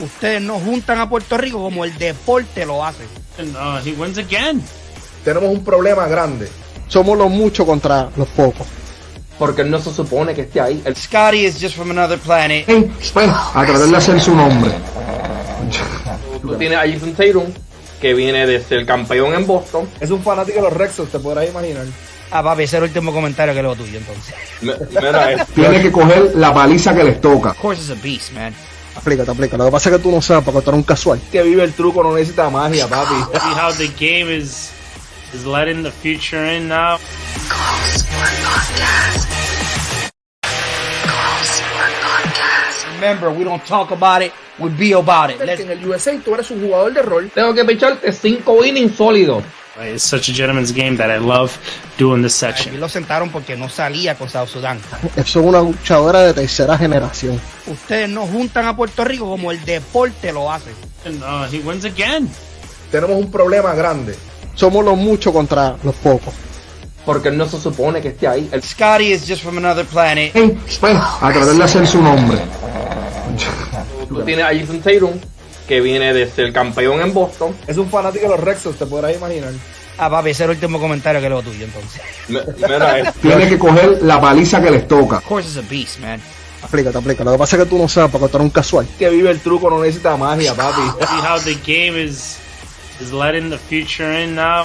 Ustedes no juntan a Puerto Rico como el deporte lo hace. And he wins again. Tenemos un problema grande. Somos los muchos contra los pocos. Porque él no se supone que esté ahí. Scotty is just from another planet. Bueno, a tratar de hacer su nombre. Tú tienes a Jason Tatum, que viene de ser campeón en Boston. Es un fanático de los Red Sox, te podrás imaginar. Ah, papi, ese es el último comentario que leo tuyo, entonces. Mira, Tiene que coger la paliza que les toca. Of course it's a beast, man. Aplícate. Lo que pasa es que tú no sabes porque tú eres un casual. Que vive el truco, no necesita magia, papi. See how the game is letting the future in now. Remember, we don't talk about it, we be about it. En el USA tú eres un jugador de rol. tengo que picharte 5 innings sólidos. It's such a gentleman's game that I love doing this Aquí section. lo sentaron porque no salía con South Sudán. Eso es una luchadora de tercera generación. Ustedes no juntan a Puerto Rico como el deporte lo hace. And he wins again. Tenemos un problema grande. Somos los muchos contra los pocos. Porque él no se supone que esté ahí. Scotty is just from another planet. Bueno, a tratar de hacer su nombre. Tú tienes a Jason Tatum, que viene de ser campeón en Boston. Es un fanático de los Red Sox, te podrás imaginar. Ah, papi, ese es el último comentario que leo tuyo, entonces. Mira, Tiene que coger la paliza que les toca. Of course it's a beast, man. Aplícate. Lo que pasa es que tú no sabes porque tú eres un casual. Que vive el truco, no necesita magia, papi. See how the game is letting the future in now.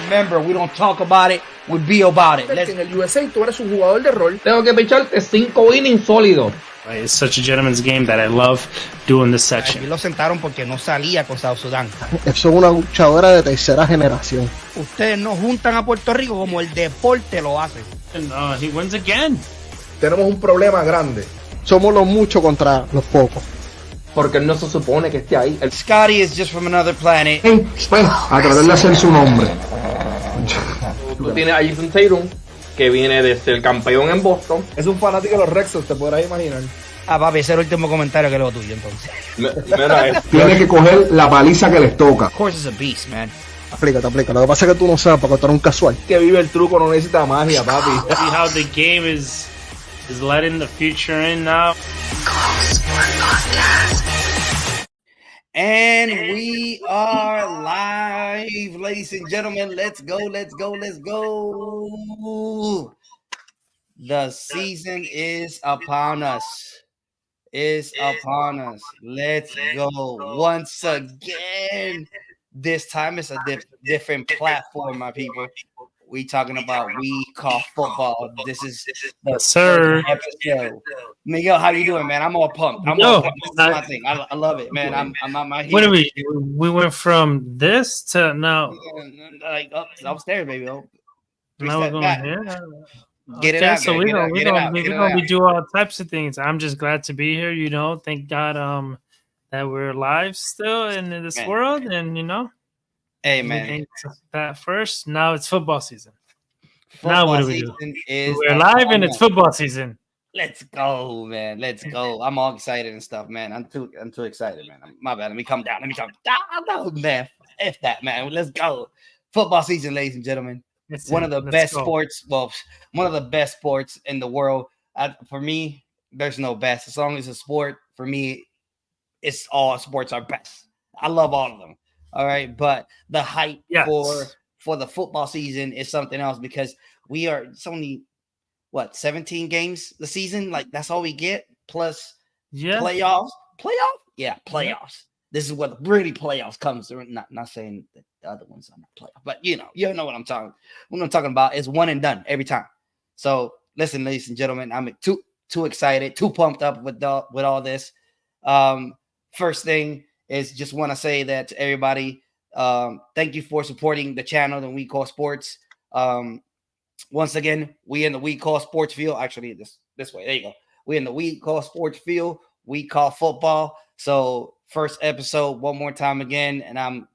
Remember, we don't talk about it, we be about it. En el USA tú eres un jugador de rol. tengo que picharte 5 innings sólidos. It's such a gentleman's game that I love doing this Aquí section. lo sentaron porque no salía con South Sudán. Eso es una luchadora de tercera generación. Ustedes no juntan a Puerto Rico como el deporte lo hace. And he wins again. Tenemos un problema grande. Somos los muchos contra los pocos. Porque él no se supone que esté ahí. Scotty is just from another planet. Bueno, a tratar de hacer su nombre. Tú tienes a Jason Tatum, que viene de ser campeón en Boston. Es un fanático de los Red Sox, te podrás imaginar. Ah, papi, ese es el último comentario que leo tuyo, entonces. Mira, Tiene que coger la paliza que les toca. Of course it's a beast, man. Aplícate. Lo que pasa es que tú no sabes porque tú eres un casual. Que vive el truco, no necesita magia, papi. See how the game is letting the future in now. And we are live, ladies and gentlemen. Let's go. The season is upon us. Let's go. Once again, this time it's a different platform, my people. We talking about We Call Football. This is the Yes, sir. episode. Miguel, how you doing, man? I'm all pumped. This is my thing. I love it, man. I'm on my What do we went from this to now? like upstairs, baby. Oh, Now we're step going back. here. Get it Okay, out, so man. we're Get gonna it out. we Get it gonna out. be do all types of things. I'm just glad to be here. Thank God that we're alive still in this Man. world, and Hey, we man. think that first. Now it's football season. Football what do we do? season is We're live and it's upon us. football season. Let's go, man. Let's go. I'm all excited and stuff, man. I'm too excited, man. My bad. Let me calm down. No, man. F that, man. Let's go. Football season, ladies and gentlemen. That's One it. of the Let's best go. sports. Well, one of the best sports in the world. For me, there's no best. As long as it's a sport, for me, it's all sports are best. I love all of them. All right, but the hype Yes. for the football season is something else because it's only 17 games the season. Like that's all we get plus Yeah. playoffs. Yeah, playoffs. This is what really playoffs comes through. Not saying that the other ones are not playoffs, but you know what I'm talking. What I'm talking about is one and done every time. So listen, ladies and gentlemen, I'm too excited, too pumped up with all this. First thing is just want to say that to everybody, thank you for supporting the channel that We Call Sports. Once again, we in the We Call Sports field. Actually, this way. There you go. We in the We Call Sports field. We call football. So first episode, one more time again, and I'm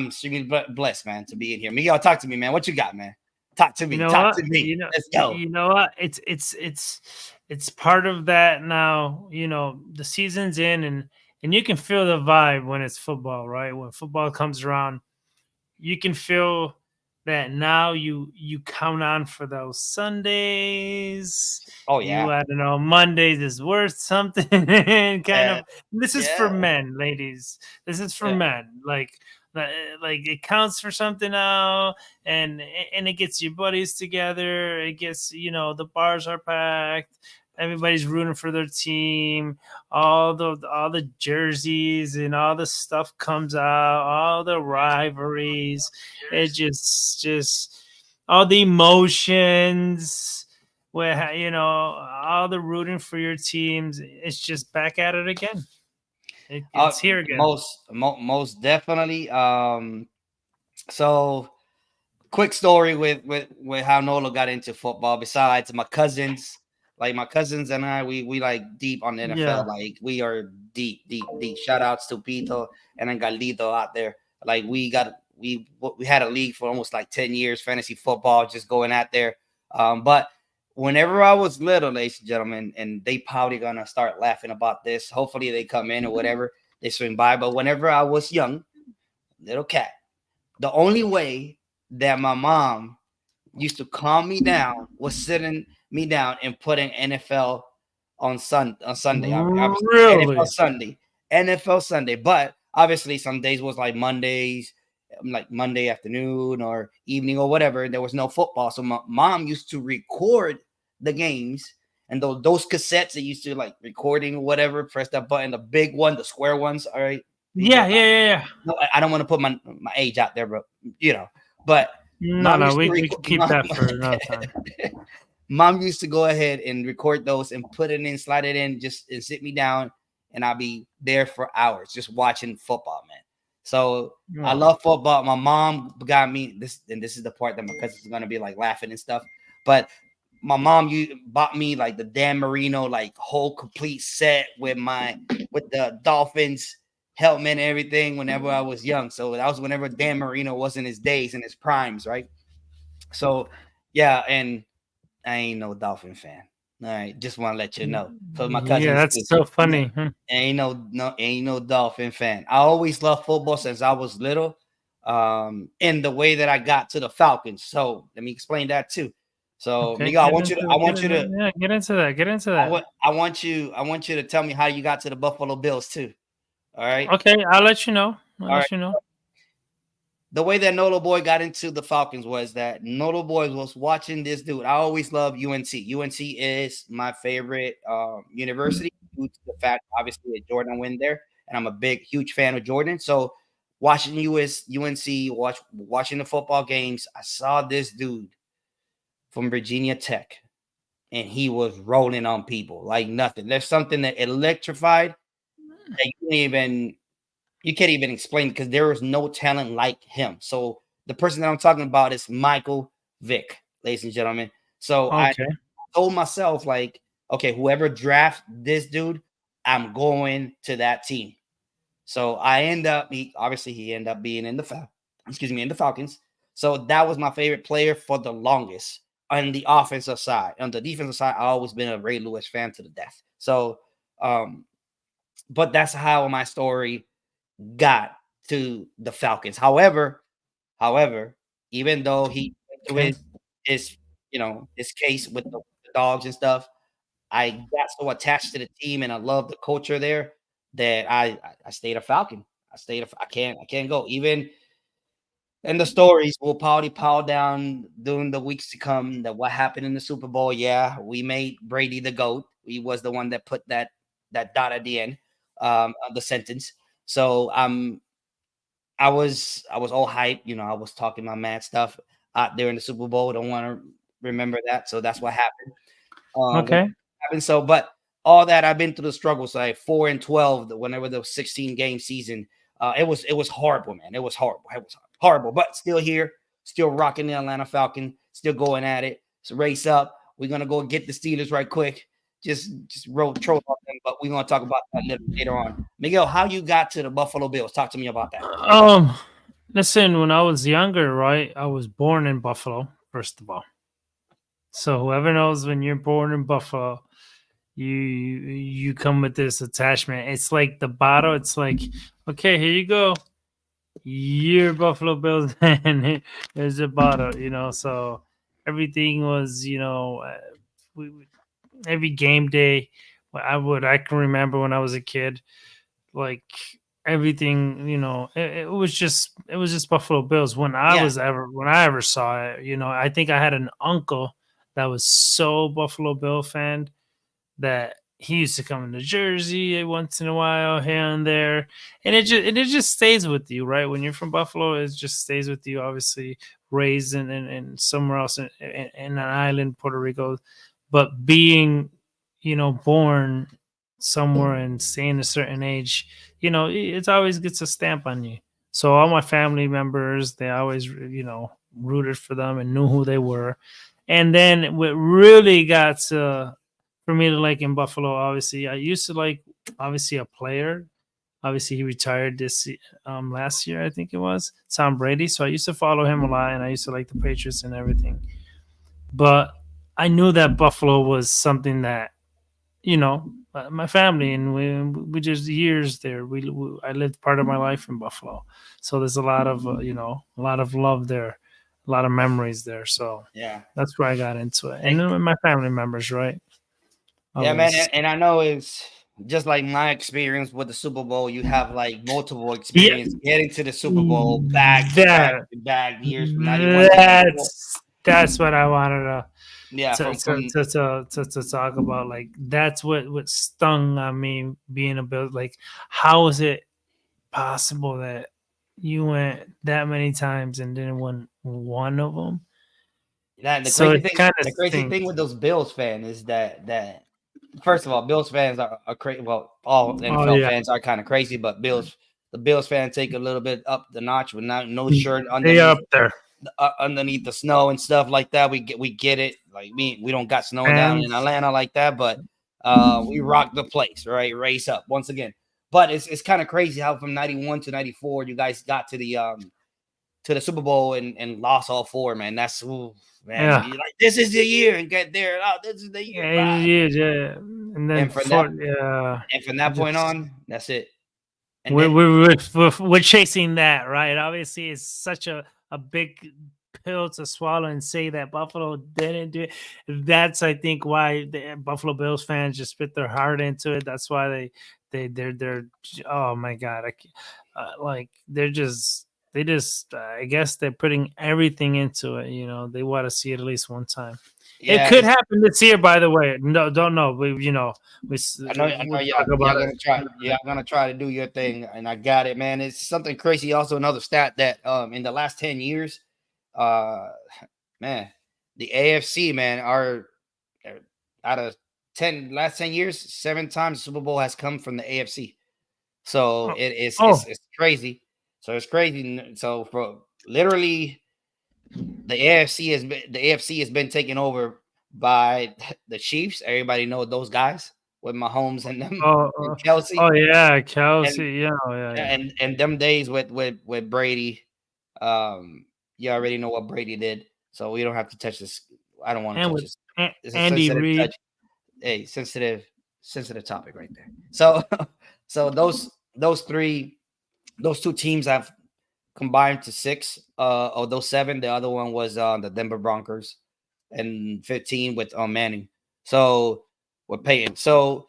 extremely blessed, man, to be in here. Miguel, talk to me, man. What you got, man? Talk to me. Talk to me. Let's go. You know what? It's part of that now. The season's in, and you can feel the vibe when it's football, right? When football comes around, you can feel that now you count on for those Sundays. Oh You, yeah, I don't know, Mondays is worth something. kind yeah, of. This is for yeah, men, ladies. This is for yeah. men. Like it counts for something now, and it gets your buddies together. It gets, the bars are packed. Everybody's rooting for their team. All the jerseys and all the stuff comes out. All the rivalries. It just all the emotions. Where all the rooting for your teams. It's just back at it again. Uh, It's here again. most definitely. So quick story with how Nolo got into football. Besides my cousins, like my cousins and I, we like deep on the NFL. Yeah. Like we are deep, deep, deep. Shout outs to Pito and then Galito out there. Like we had a league for almost like 10 years, fantasy football, just going out there. But whenever I was little, ladies and gentlemen, and they probably gonna start laughing about this. Hopefully they come in or whatever, they swing by. But whenever I was young, little cat, the only way that my mom used to calm me down was sitting me down and putting NFL on Sunday. Obviously, NFL Really? Sunday, NFL Sunday. But obviously, some days was like Mondays, like Monday afternoon or evening or whatever. There was no football, so my mom used to record the games. And those cassettes that used to like recording or whatever, press that button, the big one, the square ones. All right, Yeah, people. yeah, yeah, yeah. No, I don't want to put my age out there, but but No, mom no, used to we can keep that for another time. mom used to go ahead and record those and put it in, slide it in, just and sit me down, and I'll be there for hours just watching football, man. So I Oh. love football. My mom got me this, and this is the part that my cousins are gonna be like laughing and stuff. But my mom you bought me like the Dan Marino like whole complete set with the Dolphins helmet and everything whenever I was young. So that was whenever Dan Marino was in his days and his primes, right? So yeah, and I ain't no Dolphin fan. All right, just want to let you know. So my Yeah, cousins that's so funny. Huh? ain't no Dolphin fan. I always loved football since I was little. In the way that I got to the Falcons. So let me explain that too. So Okay, Miguel, get into I it. want you to Yeah, get into that. Get into that. I want you to tell me how you got to the Buffalo Bills too. All right. Okay, I'll let you know. I'll All right. let you know. The way that Nolo Boy got into the Falcons was that Nolo Boy was watching this dude. I always love UNC. UNC is my favorite university due to the fact, obviously, that Jordan went there, and I'm a huge fan of Jordan. So watching UNC, watching the football games, I saw this dude from Virginia Tech, and he was rolling on people like nothing. There's something that electrified that you can't even explain because there is no talent like him. So the person that I'm talking about is Michael Vick, ladies and gentlemen. So I Okay. told myself, like, okay, whoever draft this dude, I'm going to that team. So I he ended up being in in the Falcons. So that was my favorite player for the longest on the offensive side. On the defensive side, I always been a Ray Lewis fan to the death. So but that's how my story got to the Falcons. However, even though he went through Okay. his his case with the dogs and stuff, I got so attached to the team and I love the culture there that I stayed a Falcon. I can't go. Even and the stories will probably pile down during the weeks to come that what happened in the Super Bowl. Yeah, we made Brady the GOAT. He was the one that put that dot at the end of the sentence. So I was all hyped, I was talking my mad stuff out there in the Super Bowl. Don't want to remember that. So that's what happened. What Okay. happened. So, but all that I've been through the struggles, like 4-12, whenever the 16 game season, it was horrible, man. It was horrible. It was horrible, but still here, still rocking the Atlanta Falcon, still going at it. So race up. We're gonna go get the Steelers right quick. Just roll troll off them, but we're gonna talk about that a little later on. Miguel, how you got to the Buffalo Bills? Talk to me about that. Listen, when I was younger, right, I was born in Buffalo, first of all. So whoever knows, when you're born in Buffalo, you come with this attachment. It's like the bottle. It's like, okay, here you go. you're Buffalo Bills fan. There's about so everything was we every game day. I can remember when I was a kid, like everything it was just Buffalo Bills Yeah, when I ever saw it. I think I had an uncle that was so Buffalo Bill fan that he used to come into Jersey once in a while here and there, and it just stays with you, right? When you're from Buffalo, it just stays with you. Obviously, raised in somewhere else in an island, Puerto Rico, but being born somewhere and staying a certain age, it always gets a stamp on you. So all my family members, they always rooted for them and knew who they were. And then what really got to for me to like in Buffalo, obviously, I used to like obviously a player. Obviously, he retired last year, I think it was Tom Brady. So I used to follow him a lot, and I used to like the Patriots and everything. But I knew that Buffalo was something that my family and we just years there. I lived part of my life in Buffalo, so there's a lot of a lot of love there, a lot of memories there. So yeah, that's where I got into it, and Hey, then my family members, right? yeah, man. Always. And I know it's just like my experience with the Super Bowl. You have like multiple Yeah, experience getting to the Super Bowl back to back that to back years from 91 to 94. that's what I wanted Yeah, from to talk about. Like that's what stung on me being a bit like, how is it possible that you went that many times and didn't win one of them? that So it kind of the crazy thing stinks. with those Bills fans is that first of all, Bills fans are crazy. Well, all Oh NFL yeah, fans are kind of crazy, but the Bills fans take a little bit up the notch with no shirt they up underneath there, underneath the snow and stuff like that. We get it. Like we don't got snow down in fans. Atlanta like that, but we rock the place, right? Race up once again. But it's kind of crazy how from 91 to 94 you guys got to the Super Bowl and lost all four, man. That's ooh, man. Yeah, You like this is the year and get there. Oh, this is the year. yeah, Bye. yeah. And then And from that yeah, and from that point just on, that's it. And we're then we're chasing that, right? Obviously, it's such a big pill to swallow and say that Buffalo didn't do it. That's I think why the Buffalo Bills fans just spit their heart into it. That's why they're oh my god, like they just I guess they're putting everything into it. They want to see it at least one time. It yeah, could it's happen this year, by the way. No, don't know. I know We'll talk y'all about gonna try. Y'all gonna try to do your thing, and I got it, man. It's something crazy. Also, another stat that in the last 10 years, uh man, the AFC, man, are out of 10 years, 7 times Super Bowl has come from the AFC. So it. it's Oh, it's crazy. So it's crazy. So for literally the AFC has been taken over by the Chiefs. Everybody know those guys with Mahomes and them oh, and oh, Kelsey oh, yeah, and Kelsey. Yeah, oh, yeah, yeah. and them days with Brady. You already know what Brady did, so we don't have to touch this. I don't want to And touch with this. It's a Andy sensitive Reid. touch. Hey, sensitive topic right there. So so those two teams have combined to six. Of those seven, the other one was the Denver Broncos, and 15 with Manning. So we're paying. So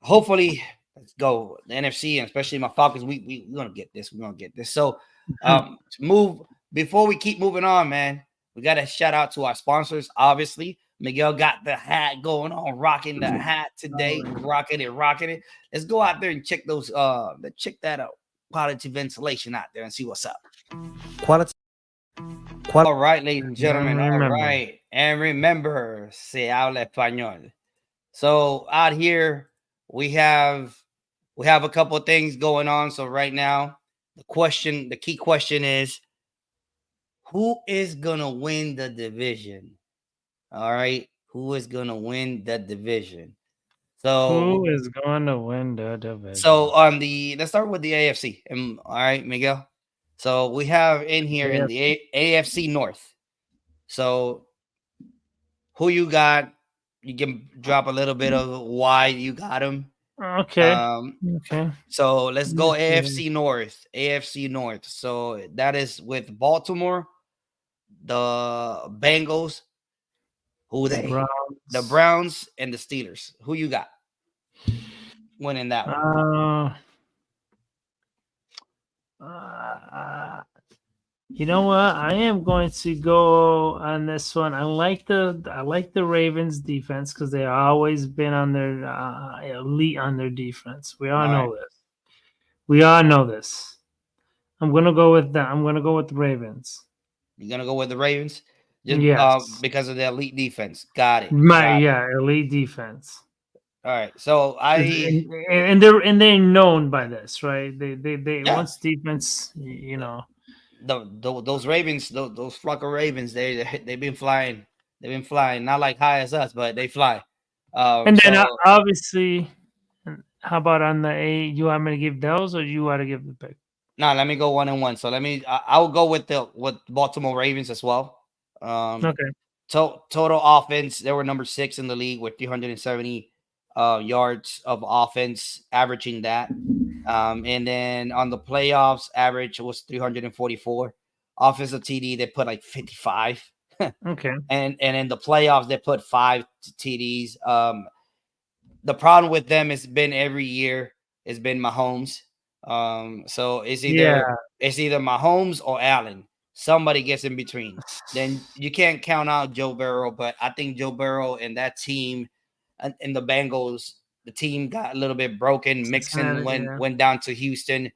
hopefully, let's go the NFC and especially my Falcons. We're gonna get this. We're gonna get this. So to move before we keep moving on, man. We got to shout out to our sponsors. Obviously, Miguel got the hat going on, rocking the hat today, rocking it. Let's go out there and check those. Check that out. Quality ventilation out there and see what's up. Quality. All right, ladies and gentlemen. All Remember. right, and remember, se habla español. So out here we have a couple of things going on. So right now, the key question is, who is gonna win the division? All right, who is gonna win the division? Who So is going to win the so division? on the let's start with the AFC. All right, Miguel. So we have in here in Yeah. the AFC North. So who you got? You can drop a little bit of why you got him, Okay. Okay. So let's go Let's AFC North. AFC North. So that is with Baltimore, the Bengals, who they, the Browns. Browns, and the Steelers. Who you got winning that one? You know what? I am going to go on this one. I like the Ravens defense because they always been on their elite on their defense. We all know this. We all know this. I'm gonna go with that. I'm gonna go with the Ravens. You're gonna go with the Ravens, just Yes. because of the elite defense. Got it. Elite defense. All right. So and they're known by this, right? They once defense, you know. Those Ravens, those flock of Ravens, they've been flying. They've been flying, not like high as us, but they fly. And then obviously, how about on the A? You want me to give those, or you want to give the pick? No, let me go 1-1. So I'll go with Baltimore Ravens as well. Okay. Total offense, they were number 6 in the league with 370 yards of offense, averaging that. And then on the playoffs, average was 344. Offensive TD, they put like 55. Okay. And in the playoffs, they put 5 TDs. The problem with them has been every year has been Mahomes. So it's either Mahomes or Allen. Somebody gets in between. Then you can't count out Joe Burrow, but I think Joe Burrow and that team and the Bengals, the team got a little bit broken. Mixon went down to Houston.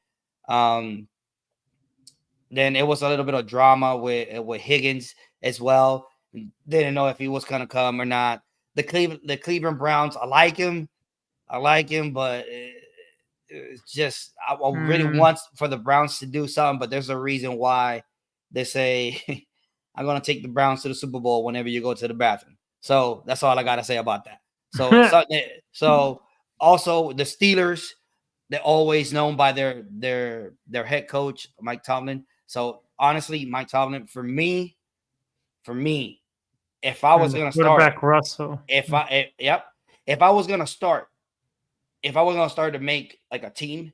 Then it was a little bit of drama with Higgins as well. Didn't know if he was gonna come or not. The Cleveland Browns, I like him, but it's just I really want for the Browns to do something. But there's a reason why they say I'm gonna take the Browns to the Super Bowl whenever you go to the bathroom. So that's all I gotta say about that. So also the Steelers, they're always known by their head coach Mike Tomlin. So honestly, Mike Tomlin for me, if I was gonna start, Russell. if I was gonna start to make like a team,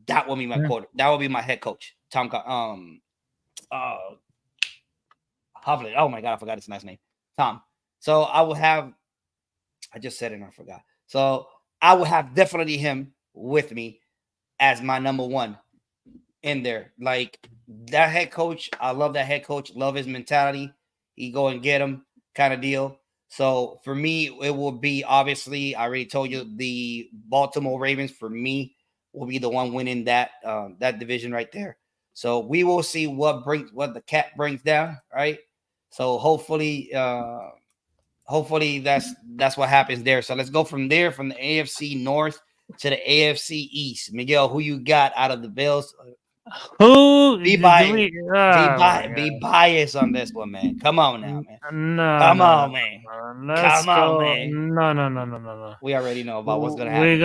that would be my quarter. That would be my head coach, Tom. Hovland. Oh my god, I forgot his last name, Tom. So I would have. I just said it and I forgot. So I would have definitely him with me as my number 1 in there. Like that head coach, I love that head coach. Love his mentality. He go and get him kind of deal. So for me, it will be obviously, I already told you, the Baltimore Ravens for me will be the one winning that division right there. So we will see what the cat brings down, right? So hopefully that's what happens there. So let's go from there, from the AFC North to the AFC East. Miguel, who you got out of the Bills? Who be biased on this one, man. Come on now, man. Come on, man. No. We already know about what's gonna happen. We're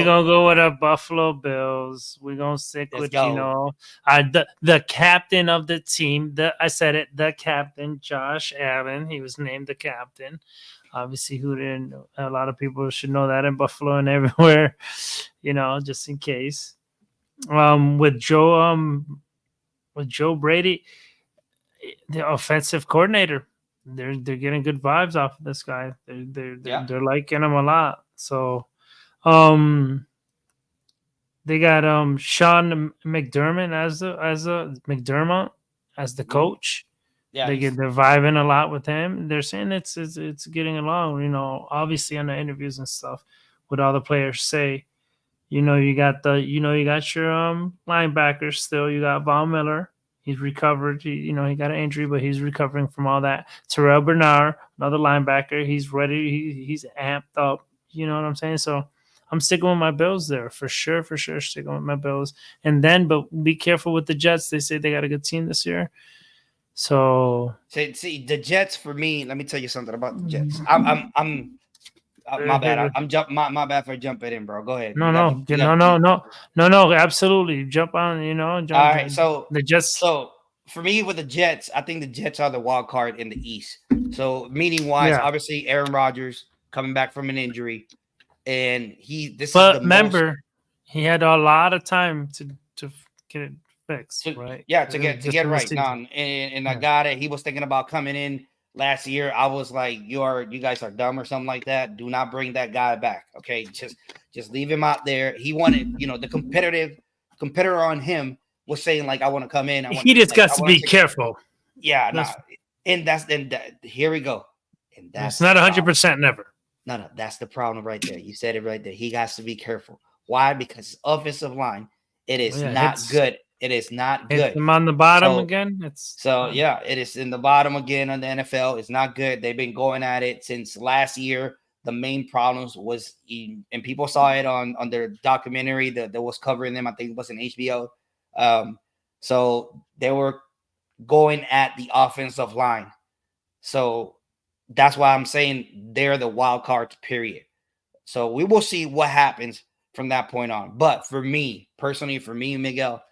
gonna go with the Buffalo Bills. We're gonna stick with the captain of the team. I said it, the captain, Josh Allen. He was named the captain. Obviously, a lot of people should know that in Buffalo and everywhere, just in case. With Joe Brady, the offensive coordinator, they're getting good vibes off of this guy. They're liking him a lot. So, they got Sean McDermott as the coach. Yeah, they're vibing a lot with him. They're saying it's getting along. Obviously on the interviews and stuff, what all the players say. You got your linebackers still. You got Von Miller. He's recovered. He got an injury, but he's recovering from all that. Terrell Bernard, another linebacker. He's ready. He's amped up. You know what I'm saying? So I'm sticking with my Bills there for sure. Sticking with my Bills. And then, but be careful with the Jets. They say they got a good team this year. So see the Jets for me. Let me tell you something about the Jets. I'm my bad. My bad for jumping in, bro. Go ahead. No. Absolutely, jump on. All right. So the Jets. So for me with the Jets, I think the Jets are the wild card in the East. So meaning wise, obviously Aaron Rodgers coming back from an injury. and this is But the most. remember, he had a lot of time to get it fixed, To, right? yeah, to It was get just in the right. season. Now, and I Yeah. got it. He was thinking about coming in last year. I was like, you guys are dumb or something like that. Do not bring that guy back. Okay, just leave him out there. He wanted, the competitor on him was saying like, I want to come in. He just got to be careful. Yeah, That's- here we go. And that's It's not 100% never. No, that's the problem right there. You said it right there. He has to be careful. Why? Because offensive line, it is not good. It is not good. Him on the bottom again. Yeah, it is in the bottom again on the NFL. It's not good. They've been going at it since last year. The main problems was, and people saw it on their documentary that was covering them. I think it was in HBO. So they were going at the offensive line. So that's why I'm saying they're the wild card, period. So we will see what happens from that point on. But for me, personally, Miguel,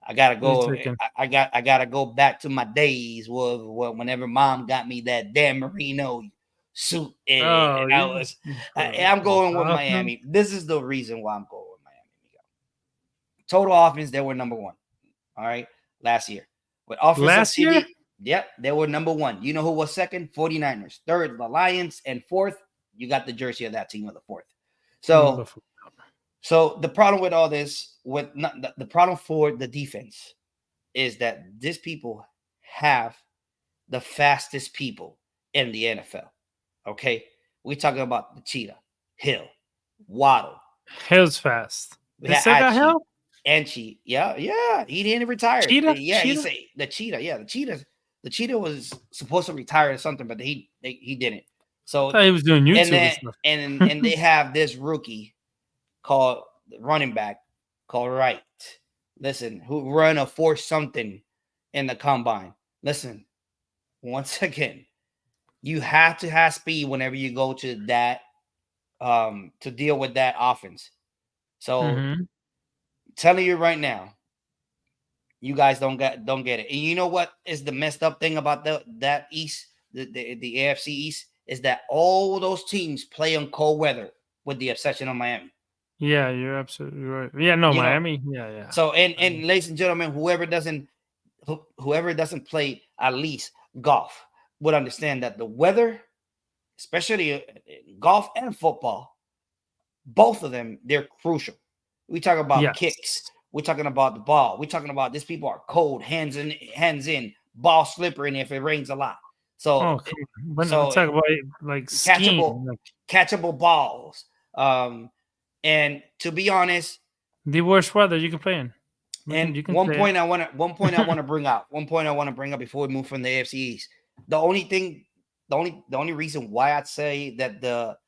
I gotta go. I gotta go back to my days whenever mom got me that Dan Marino suit. And I'm going with Miami. This is the reason why I'm going with Miami, Miguel. Total offense, they were number one. All right, last year. With offensive TV, yep, they were number one. You know who was second? 49ers. Third, the Lions. And fourth, you got the jersey of that team with the fourth. So the problem with all this, the problem for the defense is that these people have the fastest people in the NFL. Okay, we're talking about the Cheetah, Hill, Waddle. Hill's fast. They still got Hill? And yeah, he didn't retire. Cheetah? He said the Cheetah. Yeah, the Cheetah was supposed to retire or something, but he didn't. So I thought he was doing YouTube and they have this rookie called running back called Wright. Listen, who run a 4 something in the combine. Listen, once again, you have to have speed whenever you go to that to deal with that offense. So telling you right now, you guys don't get it. And you know what is the messed up thing about that East, the AFC East, is that all those teams play on cold weather with the exception of Miami. Yeah, you're absolutely right. Yeah, no, Miami. Yeah. So and ladies and gentlemen, whoever doesn't play at least golf would understand that the weather, especially golf and football, both of them, they're crucial. We talk about kicks. We're talking about the ball. We're talking about these people are cold, hands in, ball slippery if it rains a lot. So, talk about like catchable balls. And to be honest, the worst weather you can play in. And one point I want to bring out. One point I want to bring up before we move from the AFC East. The only reason why I'd say that the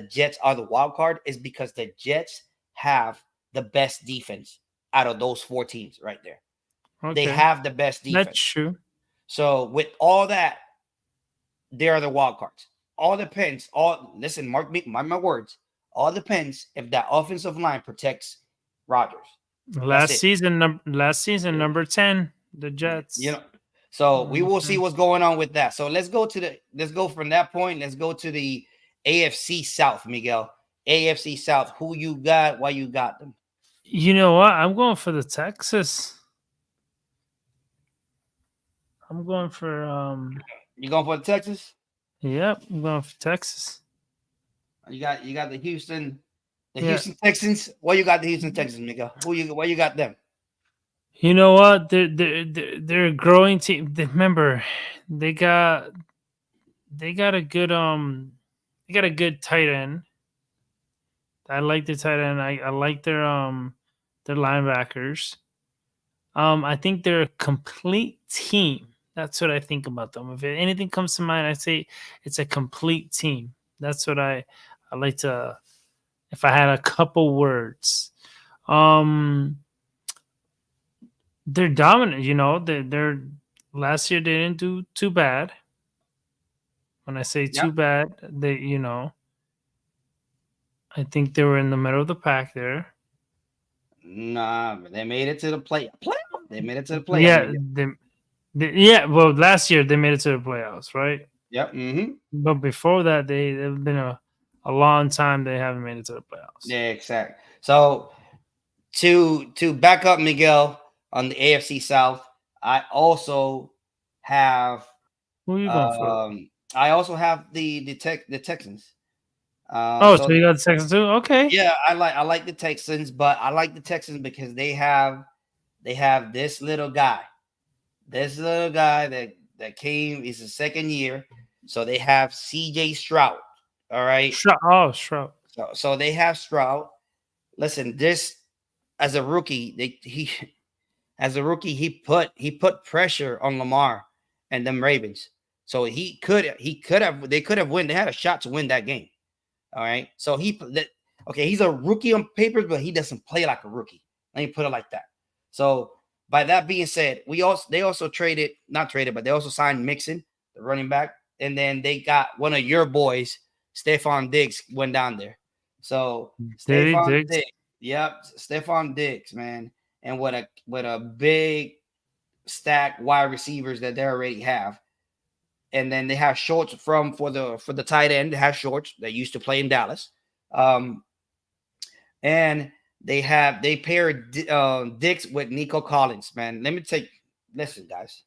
Jets are the wild card is because the Jets have the best defense out of those 4 teams right there. Okay. They have the best defense. That's true. So with all that, they are the wild cards. All depends. Mark my words. All depends if that offensive line protects Rodgers. Last season, number 10, the Jets. So we will see what's going on with that. So let's go from that point. Let's go to the AFC South, Miguel. AFC South. Who you got? Why you got them? You know what? I'm going for the Texas. I'm going for You going for the Texas? Yep, I'm going for Texas. You got the Houston Texans. Why you got the Houston Texans, Miguel? Why you got them? You know what? They're a growing team. Remember, they got a good tight end. I like the tight end. I like their linebackers. I think they're a complete team. That's what I think about them. If anything comes to mind, I say it's a complete team. That's what I like to. If I had a couple words, they're dominant. They're last year they didn't do too bad. When I say too bad, I think they were in the middle of the pack there. Nah, they made it to the playoff. They made it to the playoffs. Yeah, well, last year they made it to the playoffs, right? Yep. Mm-hmm. But before that, they've been a a long time they haven't made it to the playoffs. Yeah, exactly. So to back up Miguel on the AFC South, I also have Who are you going for? I also have the Texans. Oh, So so you got the Texans too? Okay. yeah, I like the Texans, but I like the Texans because they have this little guy. This little guy that came is his second year. So they have CJ Stroud. All right. Stroud. So they have Stroud. Listen, this as a rookie, he put pressure on Lamar and them Ravens. So they could have win. They had a shot to win that game. All right. So he's a rookie on paper, but he doesn't play like a rookie. Let me put it like that. So by that being said, they also signed Mixon, the running back, and then they got one of your boys, Stephon Diggs, went down there. So Stephon Diggs. Yep, Stephon Diggs, man. And what a big stack wide receivers that they already have. And then they have Schultz for the tight end. They have Schultz that used to play in Dallas. And they paired Diggs with Nico Collins, man. Listen, guys.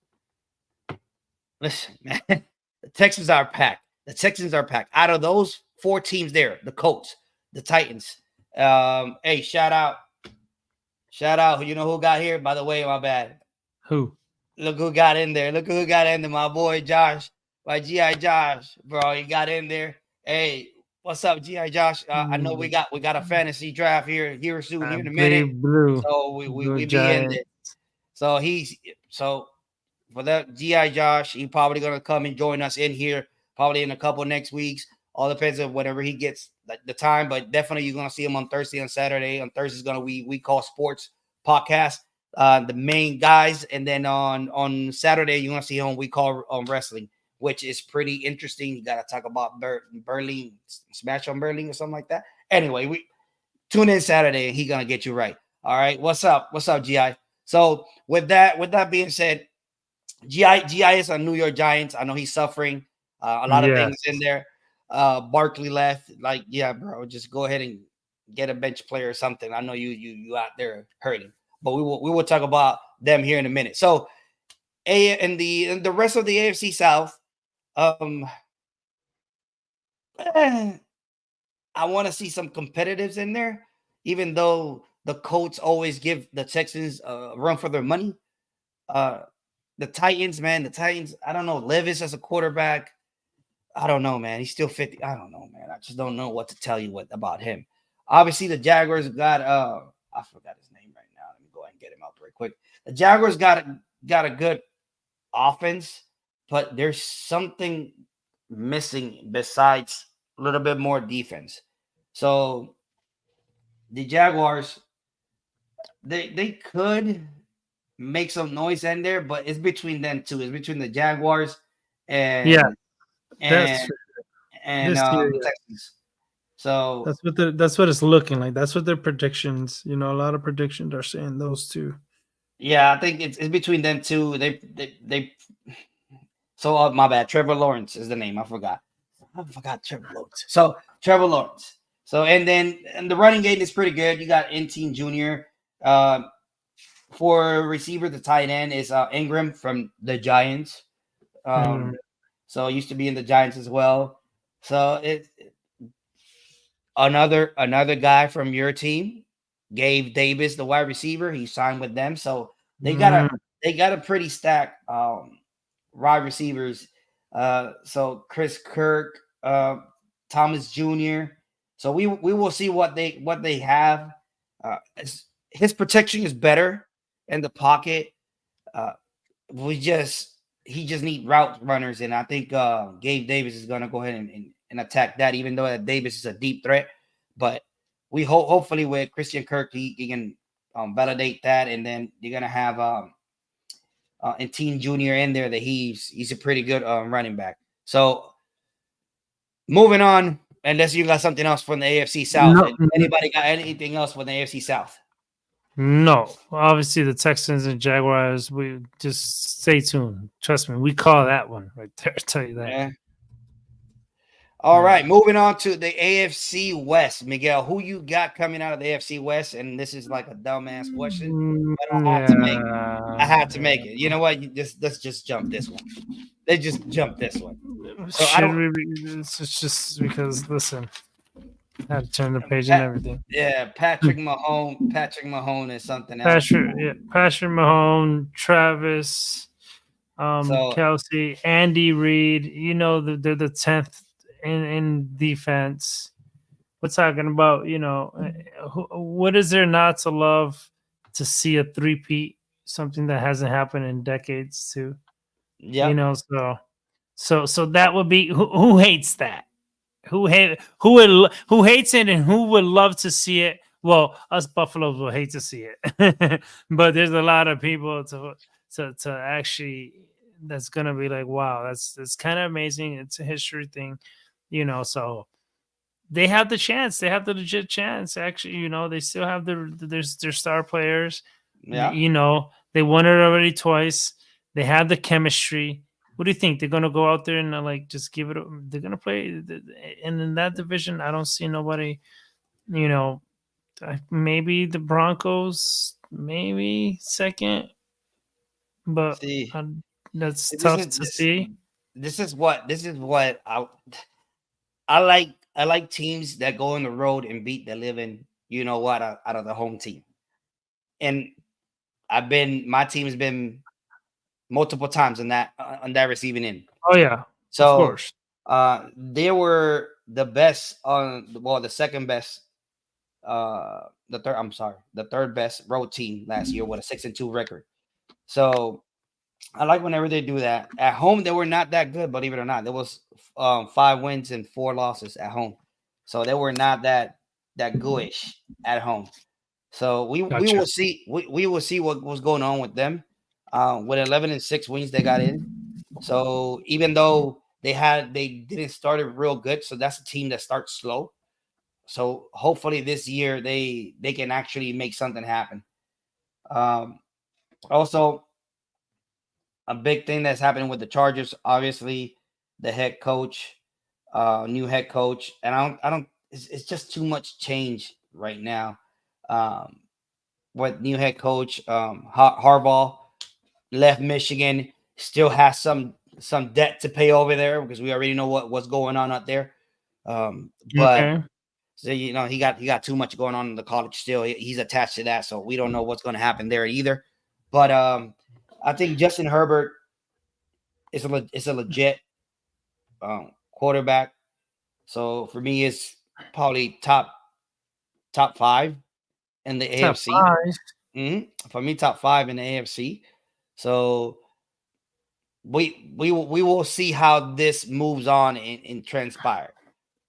Listen, man. The Texans are packed. Out of those 4 teams there, the Colts, the Titans. Hey, shout out. You know who got here? By the way, my bad. Who? Look who got in there. My boy Josh. My GI Josh, bro. He got in there. Hey, what's up, GI Josh? I know we got a fantasy draft here soon, here in a minute. Blue. So we be in there. So for that GI Josh, he probably gonna come and join us in here probably in a couple next weeks. All depends on whatever he gets the time, but definitely you're gonna see him on Thursday and Saturday. On Thursday is gonna we call sports podcast, the main guys, and then on Saturday you're gonna see him we call wrestling, which is pretty interesting. You gotta talk about Berlin, Smash on Berlin or something like that. Anyway, we tune in Saturday and he's gonna get you right. All right, what's up, GI? So with that being said, GI is a New York Giants. I know he's suffering a lot of things in there. Barkley left. Like, yeah, bro, just go ahead and get a bench player or something. I know you out there hurting, but we will talk about them here in a minute. So, in the rest of the AFC South, I want to see some competitives in there, even though the Colts always give the Texans a run for their money. The Titans, man, I don't know. Levis as a quarterback, I don't know, man. He's still 50. I don't know, man. I just don't know what to tell you about him. Obviously, the Jaguars got I forgot his name right now. Let me go ahead and get him out very quick. The Jaguars got a good offense, but there's something missing besides a little bit more defense. So the Jaguars, they could make some noise in there, but it's between them two. It's between the Jaguars and the Texans. So that's what it's looking like. That's what their predictions. A lot of predictions are saying those two. Yeah, I think it's between them two. They. So my bad. Trevor Lawrence is the name. I forgot Trevor Lawrence. So Trevor Lawrence. So and the running game is pretty good. You got Etienne Jr. For receiver, the tight end is Ingram from the Giants. So it used to be in the Giants as well. So it's another guy from your team, Gabe Davis, the wide receiver. He signed with them. So they got a pretty stacked wide receivers. So Chris Kirk, Thomas Jr. So we will see what they have. His protection is better in the pocket. He just need route runners, and I think Gabe Davis is going to go ahead and attack that, even though Davis is a deep threat. But we hopefully with Christian Kirk, he can validate that, and then you're going to have Etienne Jr. in there that he's a pretty good running back. So moving on, unless you got something else from the AFC South. No. Anybody got anything else from the AFC South? No, obviously the Texans and Jaguars. We just stay tuned. Trust me, we call that one right there. I tell you that. All right, moving on to the AFC West. Miguel, who you got coming out of the AFC West? And this is like a dumbass question, but I had to make it. I had to make it. You know what? Let's just jump this one. They just jump this one. So I Should don't. we? It's just because listen, I had to turn the page and everything. Yeah, Patrick Mahomes. Patrick Mahomes is something else. Patrick Mahomes, Travis, So Kelsey, Andy Reid. You know they're the 10th in defense. We're talking about what is there not to love to see a three-peat, something that hasn't happened in decades too. yeah, So that would be who hates that? Who hates it and who would love to see it? Well, us Buffaloes will hate to see it, but there's a lot of people to actually that's gonna be like, wow, that's kind of amazing. It's a history thing, So they have the chance. They have the legit chance. Actually, they still have their star players. yeah. They won it already twice. They have the chemistry. What do you think? They're gonna go out there and just give it? They're gonna play, and in that division, I don't see nobody. Maybe the Broncos, maybe second, but See, that's this tough is to this. see. This is what I like. I like teams that go on the road and beat the living, out of the home team. And my team has been multiple times on that receiving end. Oh yeah, So of course. They were the best the second best, the third best road team last year with a 6-2 record. So I like whenever they do that. At home, they were not that good, believe it or not. There was 5 wins and 4 losses at home. So they were not that gooish at home. So we will see we will see what was going on with them. With 11-6 wins they got in. So even though they didn't start it real good, so that's a team that starts slow. So hopefully this year they can actually make something happen. Also, a big thing that's happening with the Chargers, obviously, the head coach, new head coach, and I don't. It's just too much change right now. With new head coach, Harbaugh left Michigan, still has some debt to pay over there because we already know what's going on out there. But Okay. so he got too much going on in the college still. He's attached to that, so we don't know what's going to happen there either. But I think Justin Herbert is a legit quarterback. So for me, it's probably top 5 in the AFC. For me, top 5 in the AFC. So we will see how this moves on and transpire.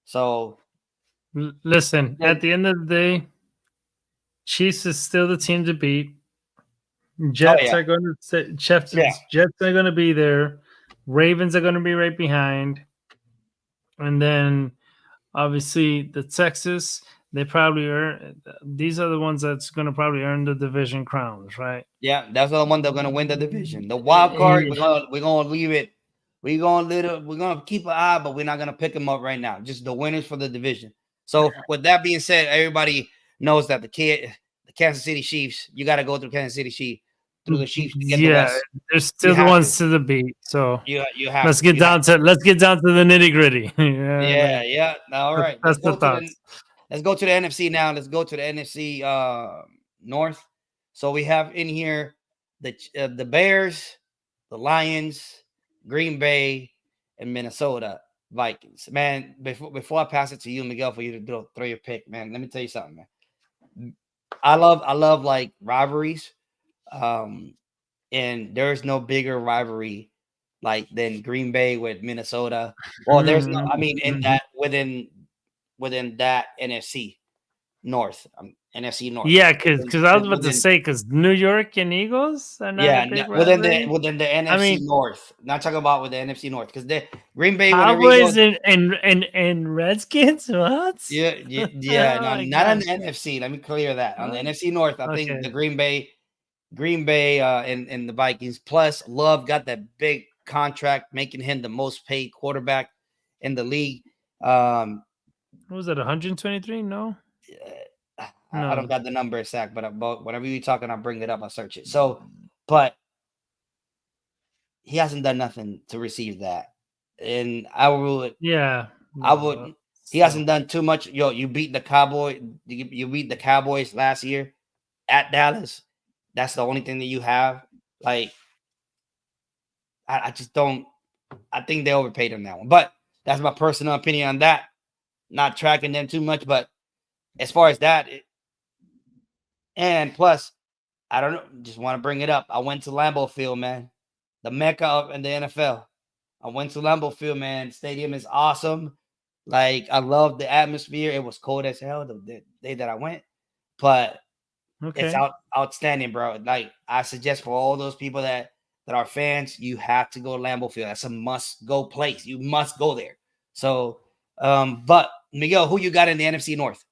So listen, at the end of the day, Chiefs is still the team to beat. Jets are going to Jets are going to be there. Ravens are going to be right behind, and then obviously the Texas. They probably these are the ones that's going to probably earn the division crowns, right? Yeah, that's the one that's going to win the division. The wild card, we're gonna leave it. We're gonna keep an eye, but we're not gonna pick them up right now. Just the winners for the division. So with that being said, everybody knows that the Kansas City Chiefs, you got to go through Kansas City Chiefs to get the rest. They're still the ones to the beat. So you have. Let's get down to the nitty gritty. Yeah. All right. That's the thoughts. Let's go to the NFC now. Let's go to the NFC North. So we have in here the Bears, the Lions, Green Bay, and Minnesota Vikings. Man, before I pass it to you, Miguel, for you to throw your pick, man, let me tell you something, man. I love like rivalries. And there's no bigger rivalry than Green Bay with Minnesota. Well, there's no, I mean, in that within that NFC North, NFC North. Yeah, because I was about to say because New York and Eagles are not within the NFC North. Not talking about with the NFC North because the Green Bay Cowboys and Redskins. What? Yeah. Not on the NFC. Let me clear that. On the NFC North, I think the Green Bay, and the Vikings. Plus, Love got that big contract, making him the most paid quarterback in the league. Um, What was that? 123? No. I don't No. got the number exact, but whenever you're talking, I'll bring it up. I'll search it. So, but he hasn't done nothing to receive that, and I would, Yeah. I No, would. He still. hasn't done too much. Yo, you beat the Cowboy. You beat the Cowboys last year at Dallas. That's the only thing that you have. Like, I just don't. I think they overpaid on that one, but that's my personal opinion on that. Not tracking them too much, but as far as that, and plus, I don't know. Just want to bring it up. I went to Lambeau Field, man, the mecca of in the NFL. I went to Lambeau Field, man. Stadium is awesome. Like I love the atmosphere. It was cold as hell the day that I went, but it's Okay. outstanding, bro. Like I suggest for all those people that are fans, you have to go to Lambeau Field. That's a must go place. You must go there. So, but Miguel, who you got in the NFC North?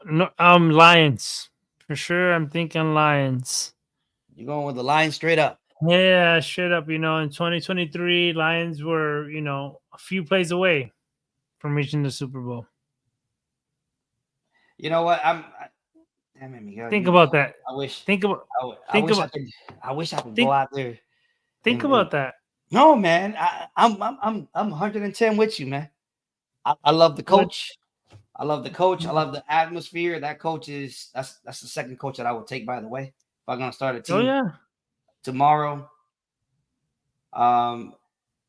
No, Lions for sure. I'm thinking Lions. You going with the Lions straight up? Yeah, straight up. In 2023, Lions were a few plays away from reaching the Super Bowl. You know what? Damn it, Miguel. Think about that. I wish. Think about. I Think wish about. I could. I wish I could Think. go out there. Think And about that. no, man. I'm 110 with you, man. I love the What? coach. I love the coach. I love the atmosphere. That coach that's the second coach that I would take, by the way. If I'm gonna start a Oh team yeah. tomorrow.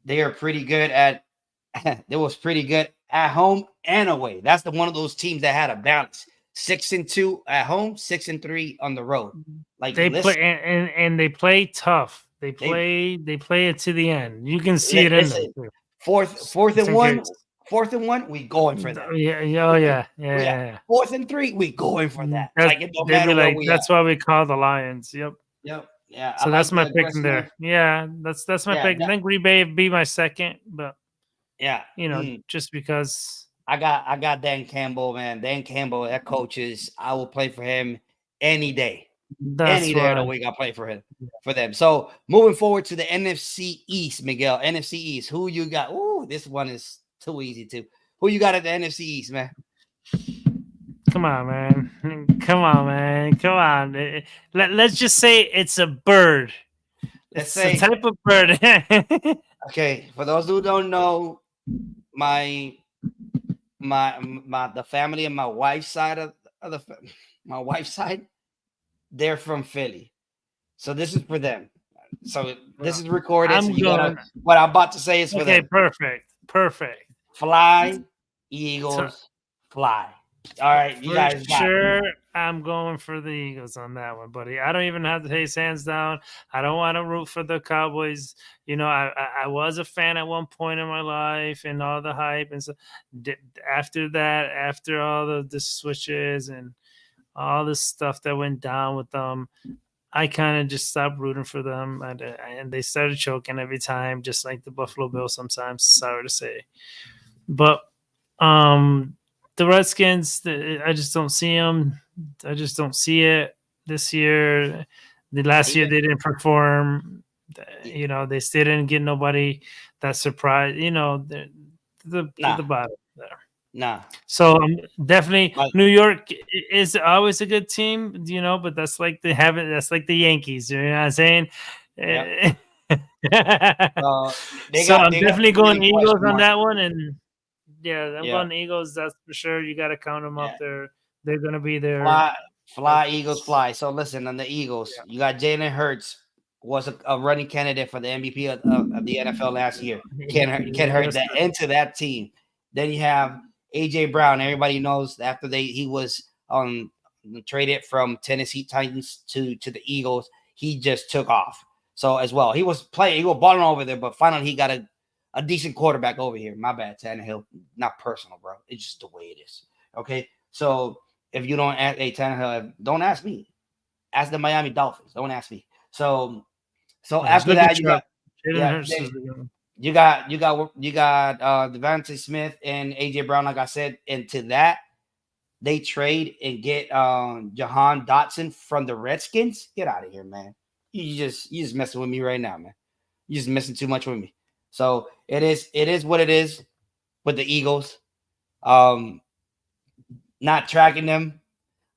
They are pretty good at they was pretty good at home and away. That's the one of those teams that had a balance. 6-2 at home, 6-3 on the road. Like They listen, play and they play tough. They play it to the end. You can see it in them. listen. Too. Fourth and Some one, games. we going for that. Yeah, oh yeah, Yeah, 4th and 3, we going for that. Like it don't They'd matter be where like, we at. that's why we call the Lions. Yep. Yep. Yeah, I So like that's my the pick in aggressiveness. there. Yeah, that's my Yeah, pick. Then Green Bay would be my second, but yeah. just because. I got Dan Campbell, man. Dan Campbell, that coach is. I will play for him any day. That's Any day of the why. week, I'll play for them. So moving forward to the NFC East, Miguel. NFC East. Who you got? Ooh, this one is too easy too. Who you got at the NFC East, man? Come on, man. Come on, man. Come on. Let's just say it's a bird. Let's It's a say type of bird. okay. For those who don't know, my the family and my wife's side of my wife's side, they're from Philly. So this is for them. So this is recorded. I'm So you going. gotta what I'm about to say is for Okay, them. perfect. Fly, Eagles, fly. All right, you For guys got it. sure, I'm going for the Eagles on that one, buddy. I don't even have to take hands down. I don't want to root for the Cowboys. I was a fan at one point in my life and all the hype. And so after that, after all the switches and all the stuff that went down with them, I kind of just stopped rooting for them. And they started choking every time, just like the Buffalo Bills sometimes, sorry to say. But the Redskins, I just don't see them. I just don't see it this year. The last year they didn't perform. They still didn't get nobody that surprised. The bottom there. Nah. So definitely New York is always a good team, but that's like that's like the Yankees. You know what I'm saying? Yep. So I'm definitely going Eagles on that one, and I'm going Eagles. That's for sure. You got to count them up there. They're going to be there. Fly, Eagles, fly. So listen, on the Eagles, you got Jalen Hurts was a running candidate for the MVP of the NFL last year. Can't hurt that into that team. Then you have AJ Brown. Everybody knows after he was traded from Tennessee Titans to the Eagles, he just took off. So as well, he was balling over there, but finally he got a decent quarterback over here. My bad, Tannehill. Not personal, bro. It's just the way it is. Okay. So if you don't ask Tannehill, don't ask me. Ask the Miami Dolphins. Don't ask me. So after that, you got Devontae Smith and AJ Brown. Like I said, into that they trade and get Jahan Dotson from the Redskins. Get out of here, man. You just messing with me right now, man. You just messing too much with me. So it is what it is. with the Eagles. Not tracking them,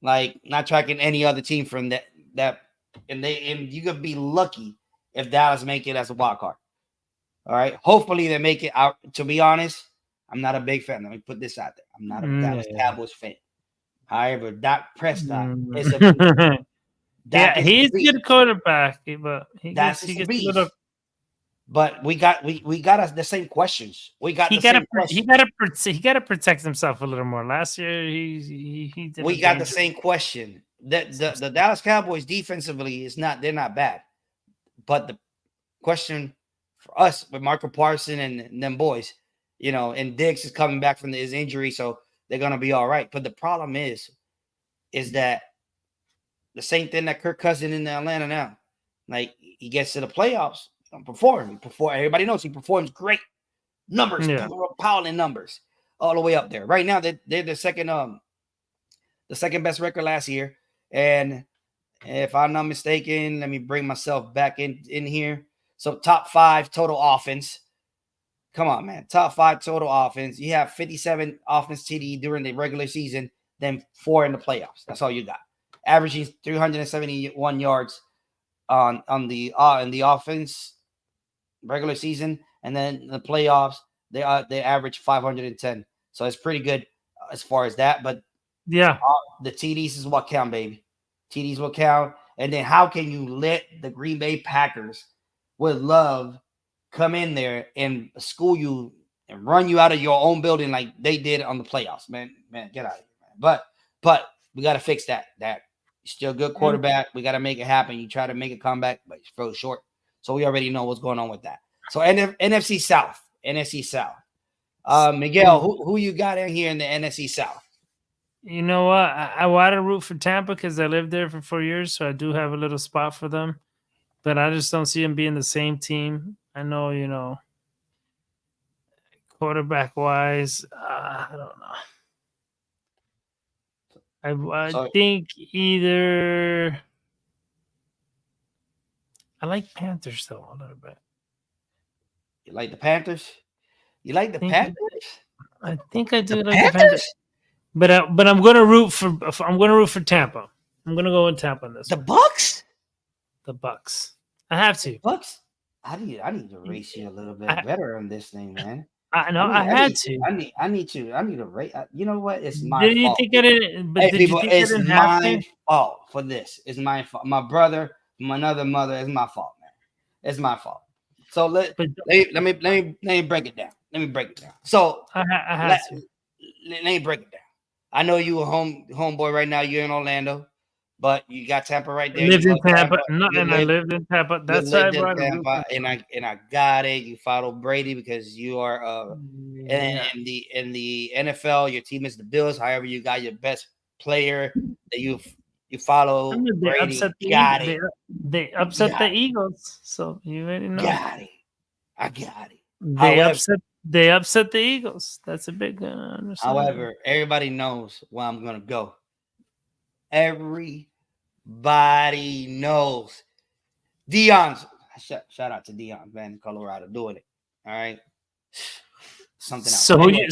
like not tracking any other team from that, and you could be lucky if Dallas make it as a wild card. All right, hopefully they make it out. To be honest, I'm not a big fan. Let me put this out there. I'm not a Dallas Cowboys fan. However, Dak Prescott is a yeah, he's a good quarterback, but he that's gets a a beast. little. But we got us the same questions. We got He the got same to questions. he got to protect himself a little more. Last year, he did. We got the same question. The Dallas Cowboys defensively they're not bad, but the question for us with Marco Parson and them boys, and Diggs is coming back from his injury, so they're gonna be all right. But the problem is that the same thing that Kirk Cousins in Atlanta now. Like he gets to the playoffs, perform. Everybody knows he performs great. Numbers, piling numbers all the way up there. Right now, they're the second best record last year. And if I'm not mistaken, let me bring myself back in here. So top 5 total offense. Come on, man. Top 5 total offense. You have 57 offense TD during the regular season, then 4 in the playoffs. That's all you got. Averaging 371 yards in the offense regular season, and then the playoffs they average 510. So it's pretty good as far as that. But yeah, the TDs is what count, baby. TDs will count. And then how can you let the Green Bay Packers with love come in there and school you and run you out of your own building like they did on the playoffs? Man, get out of here, man. But we got to fix that. You're still a good quarterback. We got to make it happen. You try to make a comeback, but you fell short. So we already know what's going on with that. So NFC South. Miguel, who you got in here in the NFC South? You know what? I want to root for Tampa because I lived there for 4 years, so I do have a little spot for them. But I just don't see them being the same team. I know, quarterback wise, I don't know. I think either. I like Panthers though a little bit. You like the Panthers? You like the Panthers? I think I do like the Panthers. But I'm gonna root for Tampa. I'm gonna go with Tampa on this. The Bucks? The Bucks. I have to. Bucks? I need to race you a little bit better on this thing, man. I know I had to. I need to rate. You know what? It's my fault. You think I didn't? But did you think I didn't have to? Fault for this. It's my fault. My brother, my another mother. It's my fault, man. It's my fault. So let me break it down. Let me break it down. So I have to. Let me break it down. I know you a homeboy right now. You're in Orlando, but you got Tampa right there. I lived in Tampa. I lived in Tampa. That's why I brought Tampa, and I got it. You follow Brady because you are in the NFL. Your team is the Bills. However, you got your best player that you follow. Brady. They upset the Eagles, so you already know. Got it. I got it. They upset the Eagles. That's a big. However, everybody knows where I'm gonna go. Everybody knows. Dion's shout out to Dion, man, in Colorado, doing it. All right. Something else.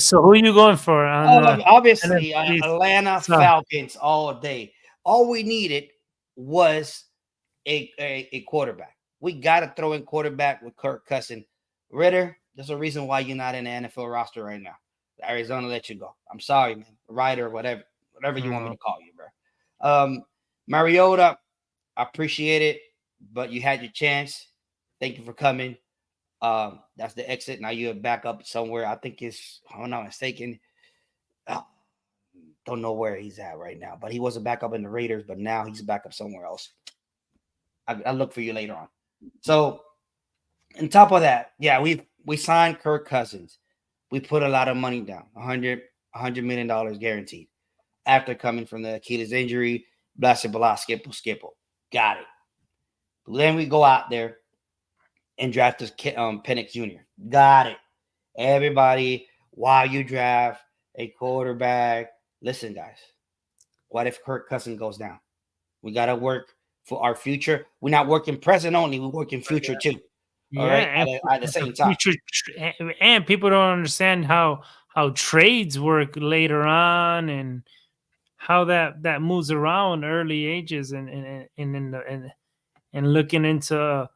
So who you going for? Obviously, Atlanta Falcons all day. All we needed was a quarterback. We got to throw in quarterback with Kirk Cousins. Ritter, there's a reason why you're not in the NFL roster right now. Arizona let you go. I'm sorry, man. Ryder, whatever you want me to call you, bro. Mariota, I appreciate it, but you had your chance. Thank you for coming. That's the exit. Now you're back up somewhere. I think if I'm not mistaken, don't know where he's at right now, but he wasn't back up in the Raiders, but now he's back up somewhere else. I'll look for you later on. So on top of that, yeah, we signed Kirk Cousins. We put a lot of money down, $100 million guaranteed. After coming from the Achilles injury, blah, blah, skipple. Got it. Then we go out there and draft this Penix Jr. Got it. Everybody, while you draft a quarterback, listen, guys, what if Kirk Cousins goes down? We got to work for our future. We're not working present only. We're working future too. All right, at the same time. And people don't understand how how trades work later on, and how that moves around early ages, and looking into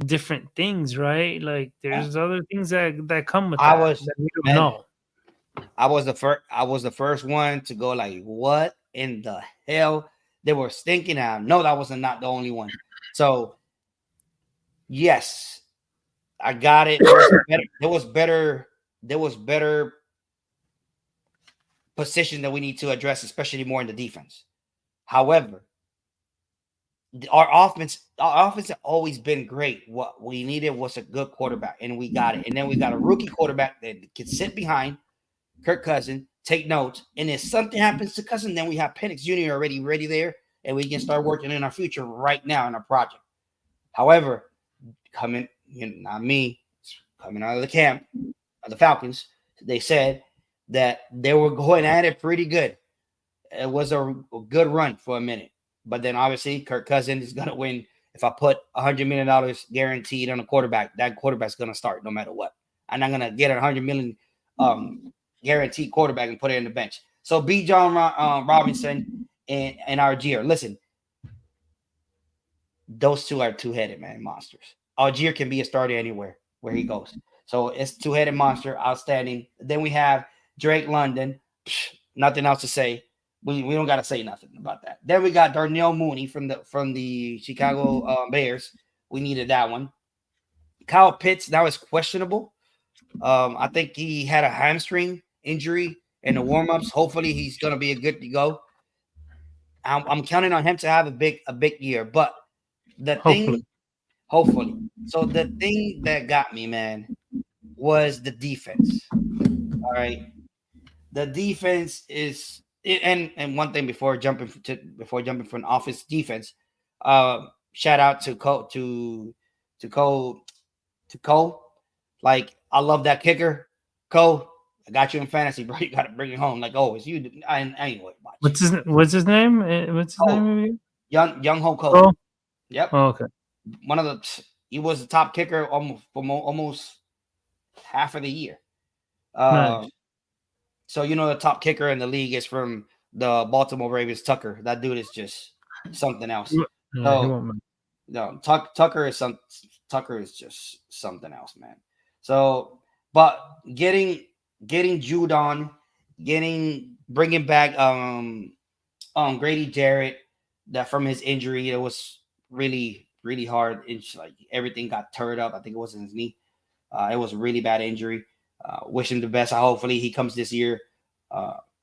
different things, right? Like there's other things that come with I that was, that we don't man, know. I was the first. I was the first one to go like, "What in the hell?" They were thinking. I know that was not the only one. So yes, I got it. There was better. There was better. There was better position that we need to address, especially more in the defense. However, our offense has always been great. What we needed was a good quarterback, and we got it. And then we got a rookie quarterback that can sit behind Kirk Cousin, take notes, and if something happens to Cousin, then we have Penix Jr. already ready there, and we can start working in our future right now in our project. However, not me, coming out of the camp of the Falcons, they said that they were going at it pretty good. It was a good run for a minute, but then obviously Kirk Cousins is gonna win. If I put $100 million guaranteed on a quarterback, that quarterback's gonna start no matter what. I'm not gonna get $100 million guaranteed quarterback and put it in the bench. So B. John Robinson and Algier. Listen, those two are two-headed, man, monsters. Algier can be a starter anywhere where he goes. So it's two-headed monster, outstanding. Then we have Drake London. Nothing else to say. We don't got to say nothing about that. Then we got Darnell Mooney from the Chicago Bears. We needed that one. Kyle Pitts now is questionable. I think he had a hamstring injury in the warm-ups. Hopefully, he's gonna be a good to go. I'm counting on him to have a big year. But the thing, hopefully. So the thing that got me, man, was the defense. All right, the defense is, and one thing before jumping from offense defense, shout out to Cole. Like, I love that kicker, Cole. I got you in fantasy, bro. You got to bring it home like always. I ain't worried about you. What's his name? What's his name again? Young Ho Cole. Oh, Yep. oh, okay. He was the top kicker almost half of the year. Nice. So the top kicker in the league is from the Baltimore Ravens, Tucker. That dude is just something else. Yeah, he won't mind. No, Tucker is just something else, man. So, but getting Judon, bringing back Grady Jarrett, that from his injury, it was really really hard. It's like everything got turned up. I think it was in his knee. It was a really bad injury. Wish him the best. Hopefully he comes this year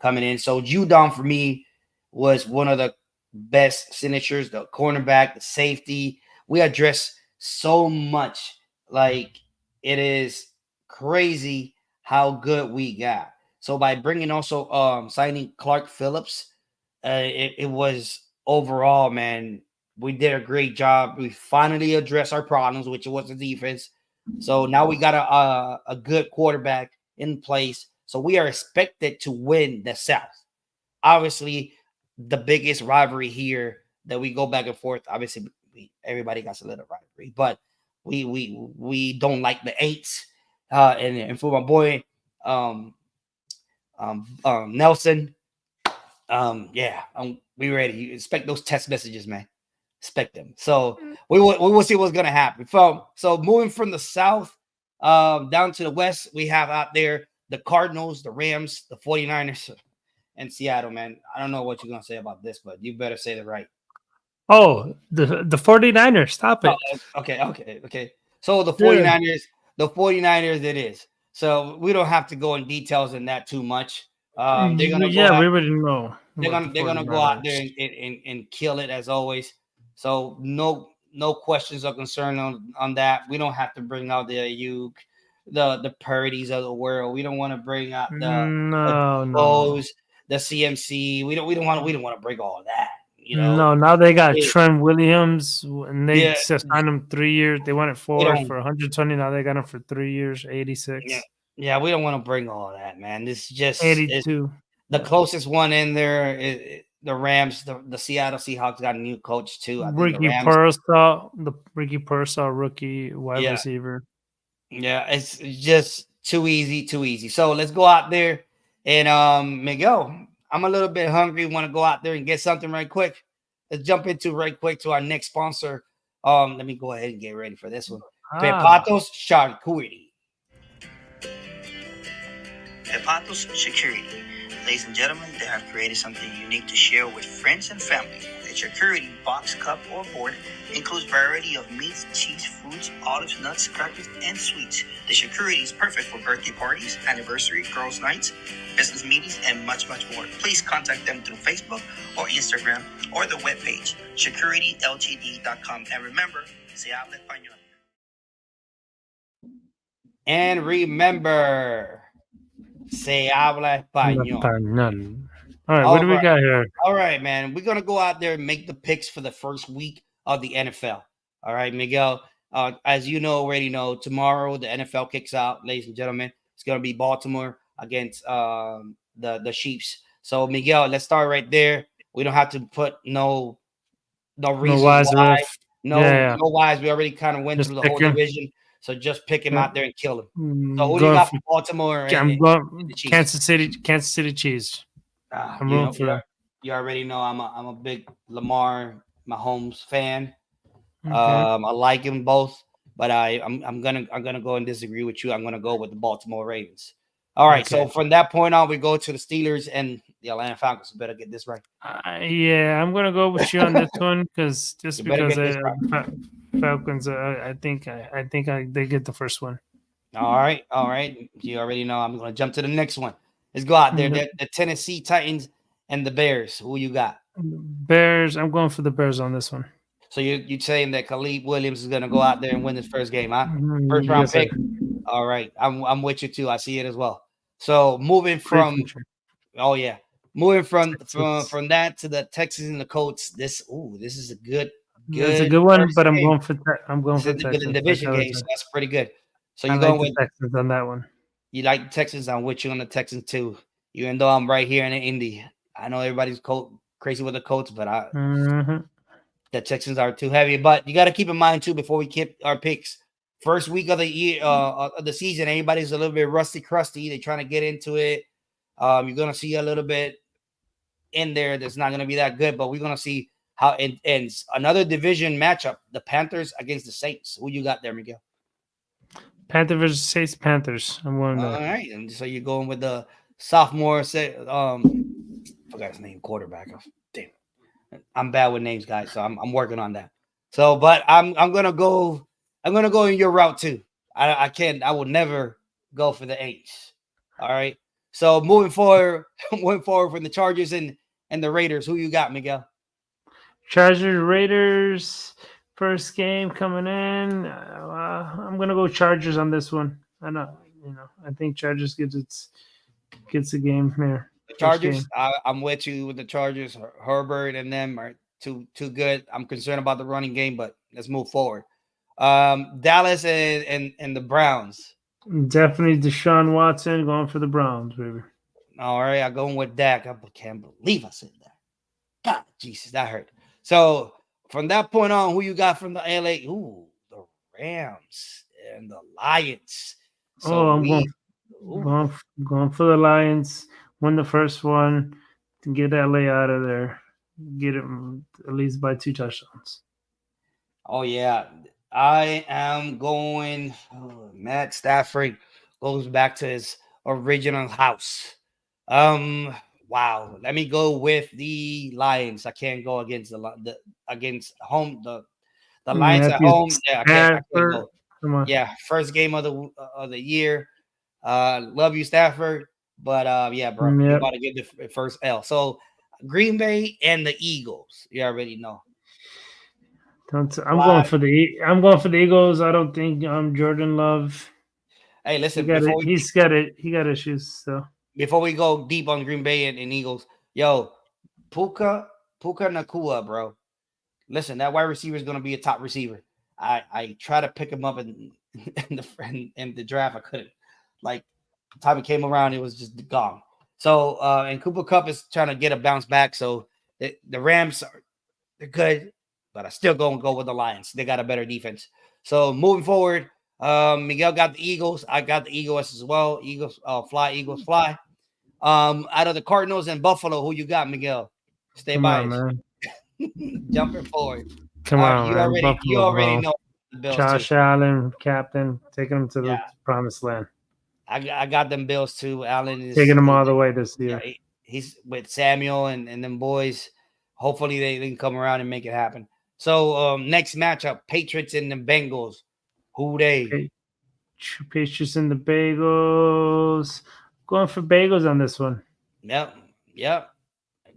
coming in. So Judon for me was one of the best signatures, the cornerback, the safety. We address so much. Like, it is crazy how good we got. So by bringing also signing Clark Phillips, it was overall, man, we did a great job. We finally addressed our problems, which was the defense. So now we got a good quarterback in place. So we are expected to win the South. Obviously, the biggest rivalry here that we go back and forth. Obviously, everybody got a little rivalry, but we don't like the eights. And for my boy Nelson, we ready. You expect those test messages, man. Expect them. So we will see what's gonna happen. So moving from the South down to the West, we have out there the Cardinals, the Rams, the 49ers, and Seattle, man. I don't know what you're gonna say about this, but you better say it right. Oh, the 49ers. Stop it. Oh, okay. So the 49ers, it is. So we don't have to go in details in that too much. They're gonna we already know. They're gonna go out there and kill it as always. So no questions or concern on that. We don't have to bring out the Purdy's of the world. We don't want to bring out the CMC. We don't want to bring all that. No, now they got Trent Williams, and they just signed him 3 years. They wanted for 120. Now they got him for 3 years, 86. Yeah, we don't want to bring all that, man. This is just 82. The closest one in there is the Rams. The Seattle Seahawks got a new coach too. I think Ricky Pearsall, rookie wide receiver. Yeah, it's just too easy. So let's go out there And Miguel, I'm a little bit hungry. Want to go out there and get something right quick. Let's jump into right quick to our next sponsor. Let me go ahead and get ready for this one. Pepatos Charcuterie. Pepatos Charcuterie. Ladies and gentlemen, they have created something unique to share with friends and family. The charcuterie box, cup, or board includes a variety of meats, cheese, fruits, olives, nuts, crackers, and sweets. The charcuterie is perfect for birthday parties, anniversary, girls' nights, business meetings, and much, much more. Please contact them through Facebook or Instagram or the webpage, charcuterieltd.com. And remember, se habla español. And remember, se habla español. All right, what do we got here? All right, man. We're going to go out there and make the picks for the first week of the NFL. All right, Miguel. As you already know, tomorrow the NFL kicks out, ladies and gentlemen. It's going to be Baltimore against the Chiefs. So, Miguel, let's start right there. We don't have to put no reason why. No whys. We already kind of went through the whole division. So just pick him out there and kill him. So who do you got for Baltimore? I'm going Kansas City Chiefs. I'm rooting for that. You already know I'm a big Lamar Mahomes fan. Okay. I like them both, but I'm gonna go and disagree with you. I'm gonna go with the Baltimore Ravens. All right. Okay. So from that point on, we go to the Steelers and the Atlanta Falcons. Better get this right. Yeah, I'm gonna go with you on this one because Falcons. I think they get the first one. All right. You already know. I'm gonna jump to the next one. Let's go out there. The Tennessee Titans and the Bears. Who you got? Bears. I'm going for the Bears on this one. So you're saying that Khalid Williams is gonna go out there and win this first game, huh? First round pick. All right. I'm with you too. I see it as well. So moving from that to the Texans and the Colts. This is a good. It's a good one, but I'm going for Texans. The division game, so that's pretty good. So you're going with Texans on that one. You like the Texans? I'm with you on the Texans too. Even though I'm right here in Indy, I know everybody's crazy with the Colts, but the Texans are too heavy. But you got to keep in mind too before we keep our picks. First week of the year of the season, everybody's a little bit rusty, crusty. They're trying to get into it. You're gonna see a little bit in there that's not gonna be that good, but we're gonna see how it ends. Another division matchup: the Panthers against the Saints. Who you got there, Miguel? Panther versus Saints. Panthers. I'm going. All right, and so you're going with the sophomore. Forgot his name. Quarterback. Damn, I'm bad with names, guys. So I'm working on that. So, but I'm gonna go. I'm gonna go in your route too. I will never go for the H. All right. So moving forward from the Chargers and the Raiders. Who you got, Miguel? Chargers, Raiders. First game coming in. I'm gonna go Chargers on this one. I think Chargers gets a game here. The Chargers. I'm with you with the Chargers. Herbert and them are too good. I'm concerned about the running game, but let's move forward. Dallas and the Browns. Definitely Deshaun Watson going for the Browns, baby. All right, I'm going with Dak. I can't believe I said that. God, Jesus, that hurt. So from that point on, who you got from the LA? Ooh, the Rams and the Lions. So I'm going for the Lions. Win the first one to get LA out of there. Get it at least by 2 touchdowns. Oh yeah. I am going. Matt Stafford goes back to his original house. Wow. Let me go with the Lions. I can't go against against home. The Lions at home. Yeah, I can't go. Come on. Yeah, first game of the year. Love you, Stafford. But yeah, bro, you're about to get the first L. So Green Bay and the Eagles. You already know. I'm going for the Eagles. I don't think Jordan Love. Hey, listen, he got issues. So before we go deep on Green Bay and Eagles, yo, Puka Nakua, bro. Listen, that wide receiver is gonna be a top receiver. I try to pick him up in the draft. I couldn't. Like the time it came around, it was just gone. So and Cooper Kupp is trying to get a bounce back. So the Rams they're good. But I still go with the Lions. They got a better defense. So moving forward, Miguel got the Eagles. I got the Eagles as well. Eagles fly, Eagles fly. Out of the Cardinals and Buffalo, who you got, Miguel? Stay Come by on, man. Jumping forward. Come All right, on, man. you Buffalo, already bro. know the Bills Josh too. Allen, captain, taking them to Yeah. the promised land. I got them Bills too. Allen is Taking them all the way this year. yeah, he's with Samuel and them boys. Hopefully they can come around and make it happen. So next matchup, Patriots and the Bengals. Who they? Patriots and the Bagels. Going for Bagels on this one. Yep.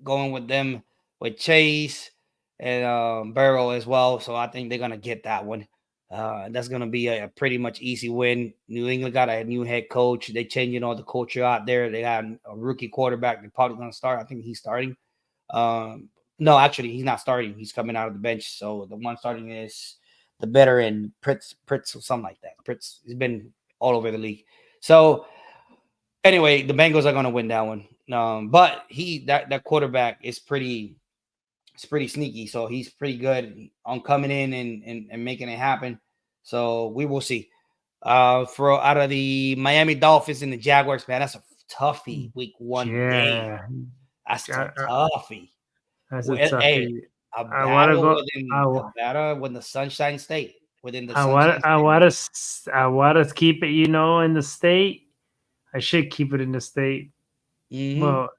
Going with them with Chase and Burrow as well. So I think they're gonna get that one. That's gonna be a pretty much easy win. New England got a new head coach. They changing all the culture out there. They got a rookie quarterback. They're probably gonna start. I think he's starting. No, actually, he's not starting. He's coming out of the bench. So the one starting is the veteran Pritz or something like that. Pritz has been all over the league. So anyway, the Bengals are gonna win that one. But that quarterback is pretty sneaky. So he's pretty good on coming in and making it happen. So we will see. For out of the Miami Dolphins and the Jaguars, man, that's a toughie week 1 game. That's a toughie. That's a Hey, toughie. a I want to battle go. a battle with the Sunshine State. Within the I Sunshine want State. I want to keep it, in the state. I should keep it in the state. Mhm. Well,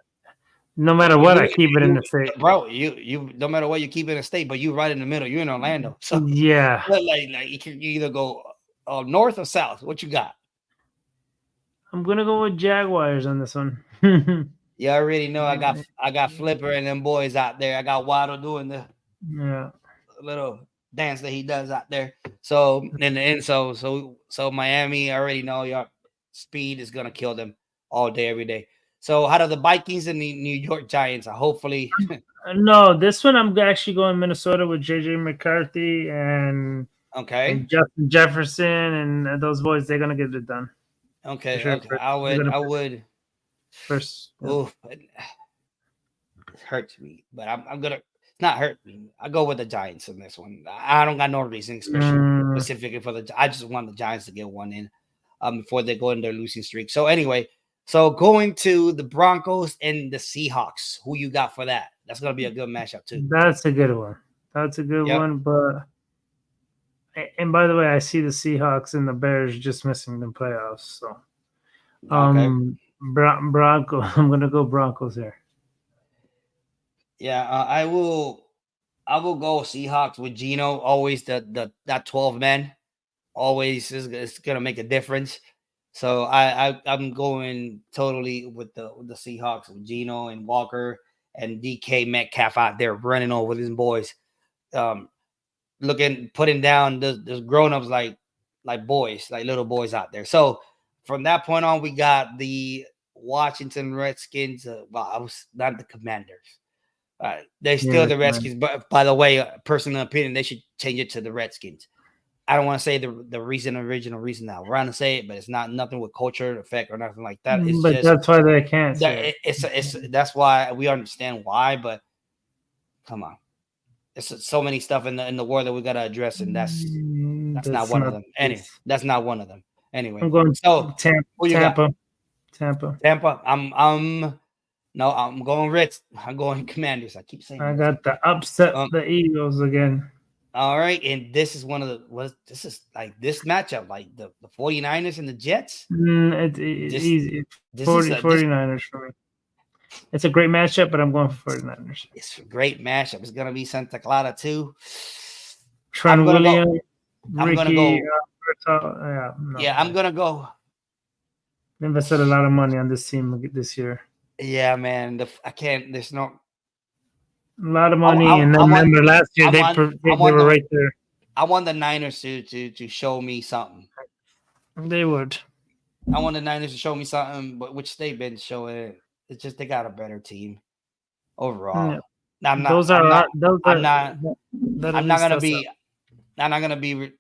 no matter what, I keep it in the state. Bro, you no matter what, you keep it in the state, but you right in the middle. You're in Orlando. So Yeah. like you can either go north or south. What you got? I'm gonna go with Jaguars on this one. You already know I got Flipper and them boys out there. I got Waddle doing the little dance that he does out there. So in the end, so Miami, I already know your speed is gonna kill them all day, every day. So how do the Vikings and the New York Giants? Hopefully, No, this one I'm actually going Minnesota with JJ McCarthy and Justin Jefferson and those boys. They're gonna get it done. Okay. Sure. Okay. I would. First. Oh, it hurts me, but I'm gonna. It's not hurt me. I go with the Giants in this one. I don't got no reason, specifically for the. I just want the Giants to get one in, before they go in their losing streak. So anyway, going to the Broncos and the Seahawks. Who you got for that? That's gonna be a good matchup too. That's a good one. That's a good one. But and by the way, I see the Seahawks and the Bears just missing the playoffs. So, Broncos. I'm gonna go Broncos here. Yeah, I will go Seahawks with Geno. Always that 12 man always is gonna make a difference. So I'm going totally with the Seahawks with Geno and Walker and DK Metcalf out there running over these boys, putting down the grown-ups like boys, like little boys out there. So from that point on, we got the Washington Redskins. I was not the Commanders. They're still the Redskins, but by the way, personal opinion, they should change it to the Redskins. I don't want to say the original reason now. We're going to say it, but it's not nothing with culture effect or nothing like that. It's but just, that's why they can't say it's that's why we understand why, but come on. It's so many stuff in the world that we got to address, and that's not one of them. Anyway, that's not one of them. Anyway, I'm going Tampa. Tampa. I'm going Reds. I'm going Commanders. I keep saying I got the upset the Eagles again. All right, and this is one of the this is like this matchup, like the 49ers and the Jets. It's easy. 49ers for me. It's a great matchup, but I'm going for 49ers. It's a great matchup. It's gonna be Santa Clara too. Trent Williams. I'm gonna go. I'm gonna go. Invested a lot of money on this team this year. Yeah, man. I can't. There's no. A lot of money, and then remember last year they were right there. I want the Niners to show me something. They would. I want the Niners to show me something, but which they've been showing. It's just they got a better team overall. Yeah. I'm not gonna be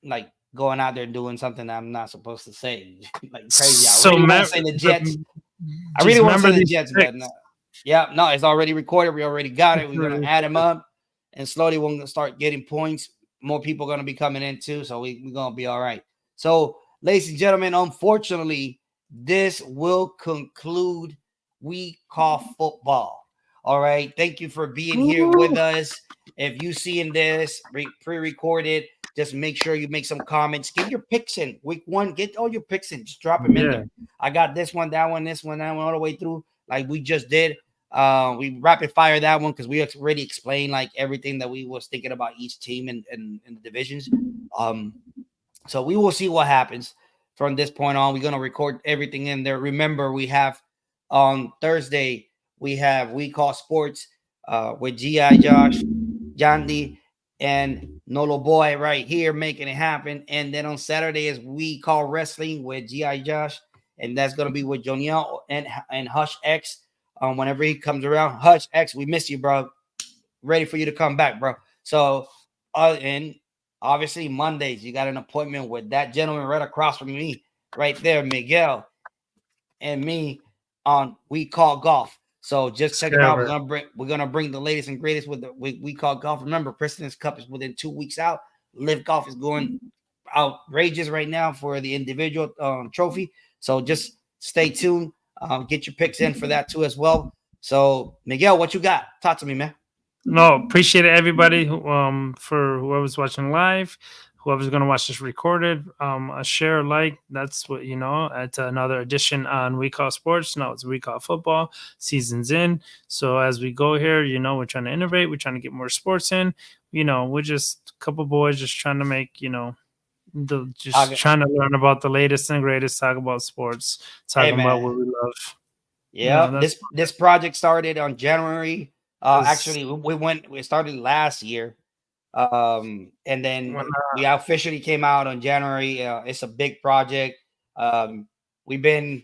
like going out there doing something I'm not supposed to say, like crazy. I really want to say the Jets. I really want to say the Jets, but no. Yeah, no, it's already recorded. We already got it. We're gonna add them up, and slowly we're gonna start getting points. More people are gonna be coming in too, so we're gonna be all right. So, ladies and gentlemen, unfortunately, this will conclude We Call Football. All right. Thank you for being here with us. If you seeing this pre-recorded, just make sure you make some comments. Get your picks in. Week 1, get all your picks in. Just drop them in there. I got this one, that one, this one, that one, all the way through, like we just did. We rapid fire that one because we already explained like everything that we was thinking about each team and the divisions. So we will see what happens from this point on. We're gonna record everything in there. Remember, we have on Thursday we have We Call Sports with GI Josh, Jandy, and Nolo Boy right here making it happen. And then on Saturday is We Call Wrestling with GI Josh, and that's gonna be with Joniel and Hush X. Whenever he comes around, Hush X, we miss you, bro. Ready for you to come back, bro. So, and obviously Mondays, you got an appointment with that gentleman right across from me, right there, Miguel, and me on We Call Golf. So just check them out. We're gonna bring the latest and greatest with the We Call Golf. Remember, President's Cup is within 2 weeks out. Live Golf is going outrageous right now for the individual trophy. So just stay tuned. Get your picks in for that too as well. So Miguel, what you got? Talk to me, man. No, appreciate it, everybody. For whoever's watching live, whoever's going to watch this recorded, a share, like, that's what, at another edition on We Call Sports. No, it's We Call Football. Season's in. So as we go here, we're trying to innovate. We're trying to get more sports in. We're just a couple boys just trying to make, trying to learn about the latest and greatest, talk about sports, talking about what we love. Yeah, this project started on January. Actually, we started last year. And then we officially came out on January. It's a big project. We've been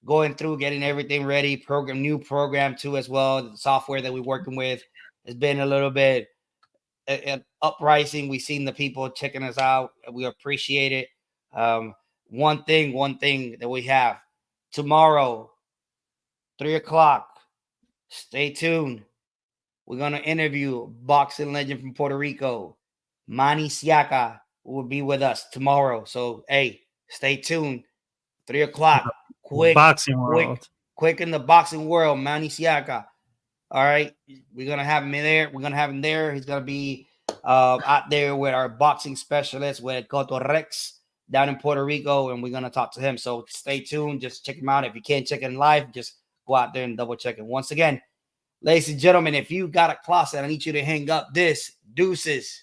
going through getting everything ready, new program too as well. The software that we're working with has been a little bit uprising. We've seen the people checking us out. We appreciate it. One thing that we have tomorrow, 3:00. Stay tuned. We're going to interview boxing legend from Puerto Rico, Manny Siaka, will be with us tomorrow. So, hey, stay tuned. 3:00. Quick in the boxing world, Manny Siaka. All right. We're going to have him in there. We're going to have him there. He's going to be out there with our boxing specialist, with Coto Rex down in Puerto Rico, and we're going to talk to him. So stay tuned. Just check him out. If you can't check it live, just go out there and double check it. Once again, ladies and gentlemen, if you got a closet, I need you to hang up this. Deuces.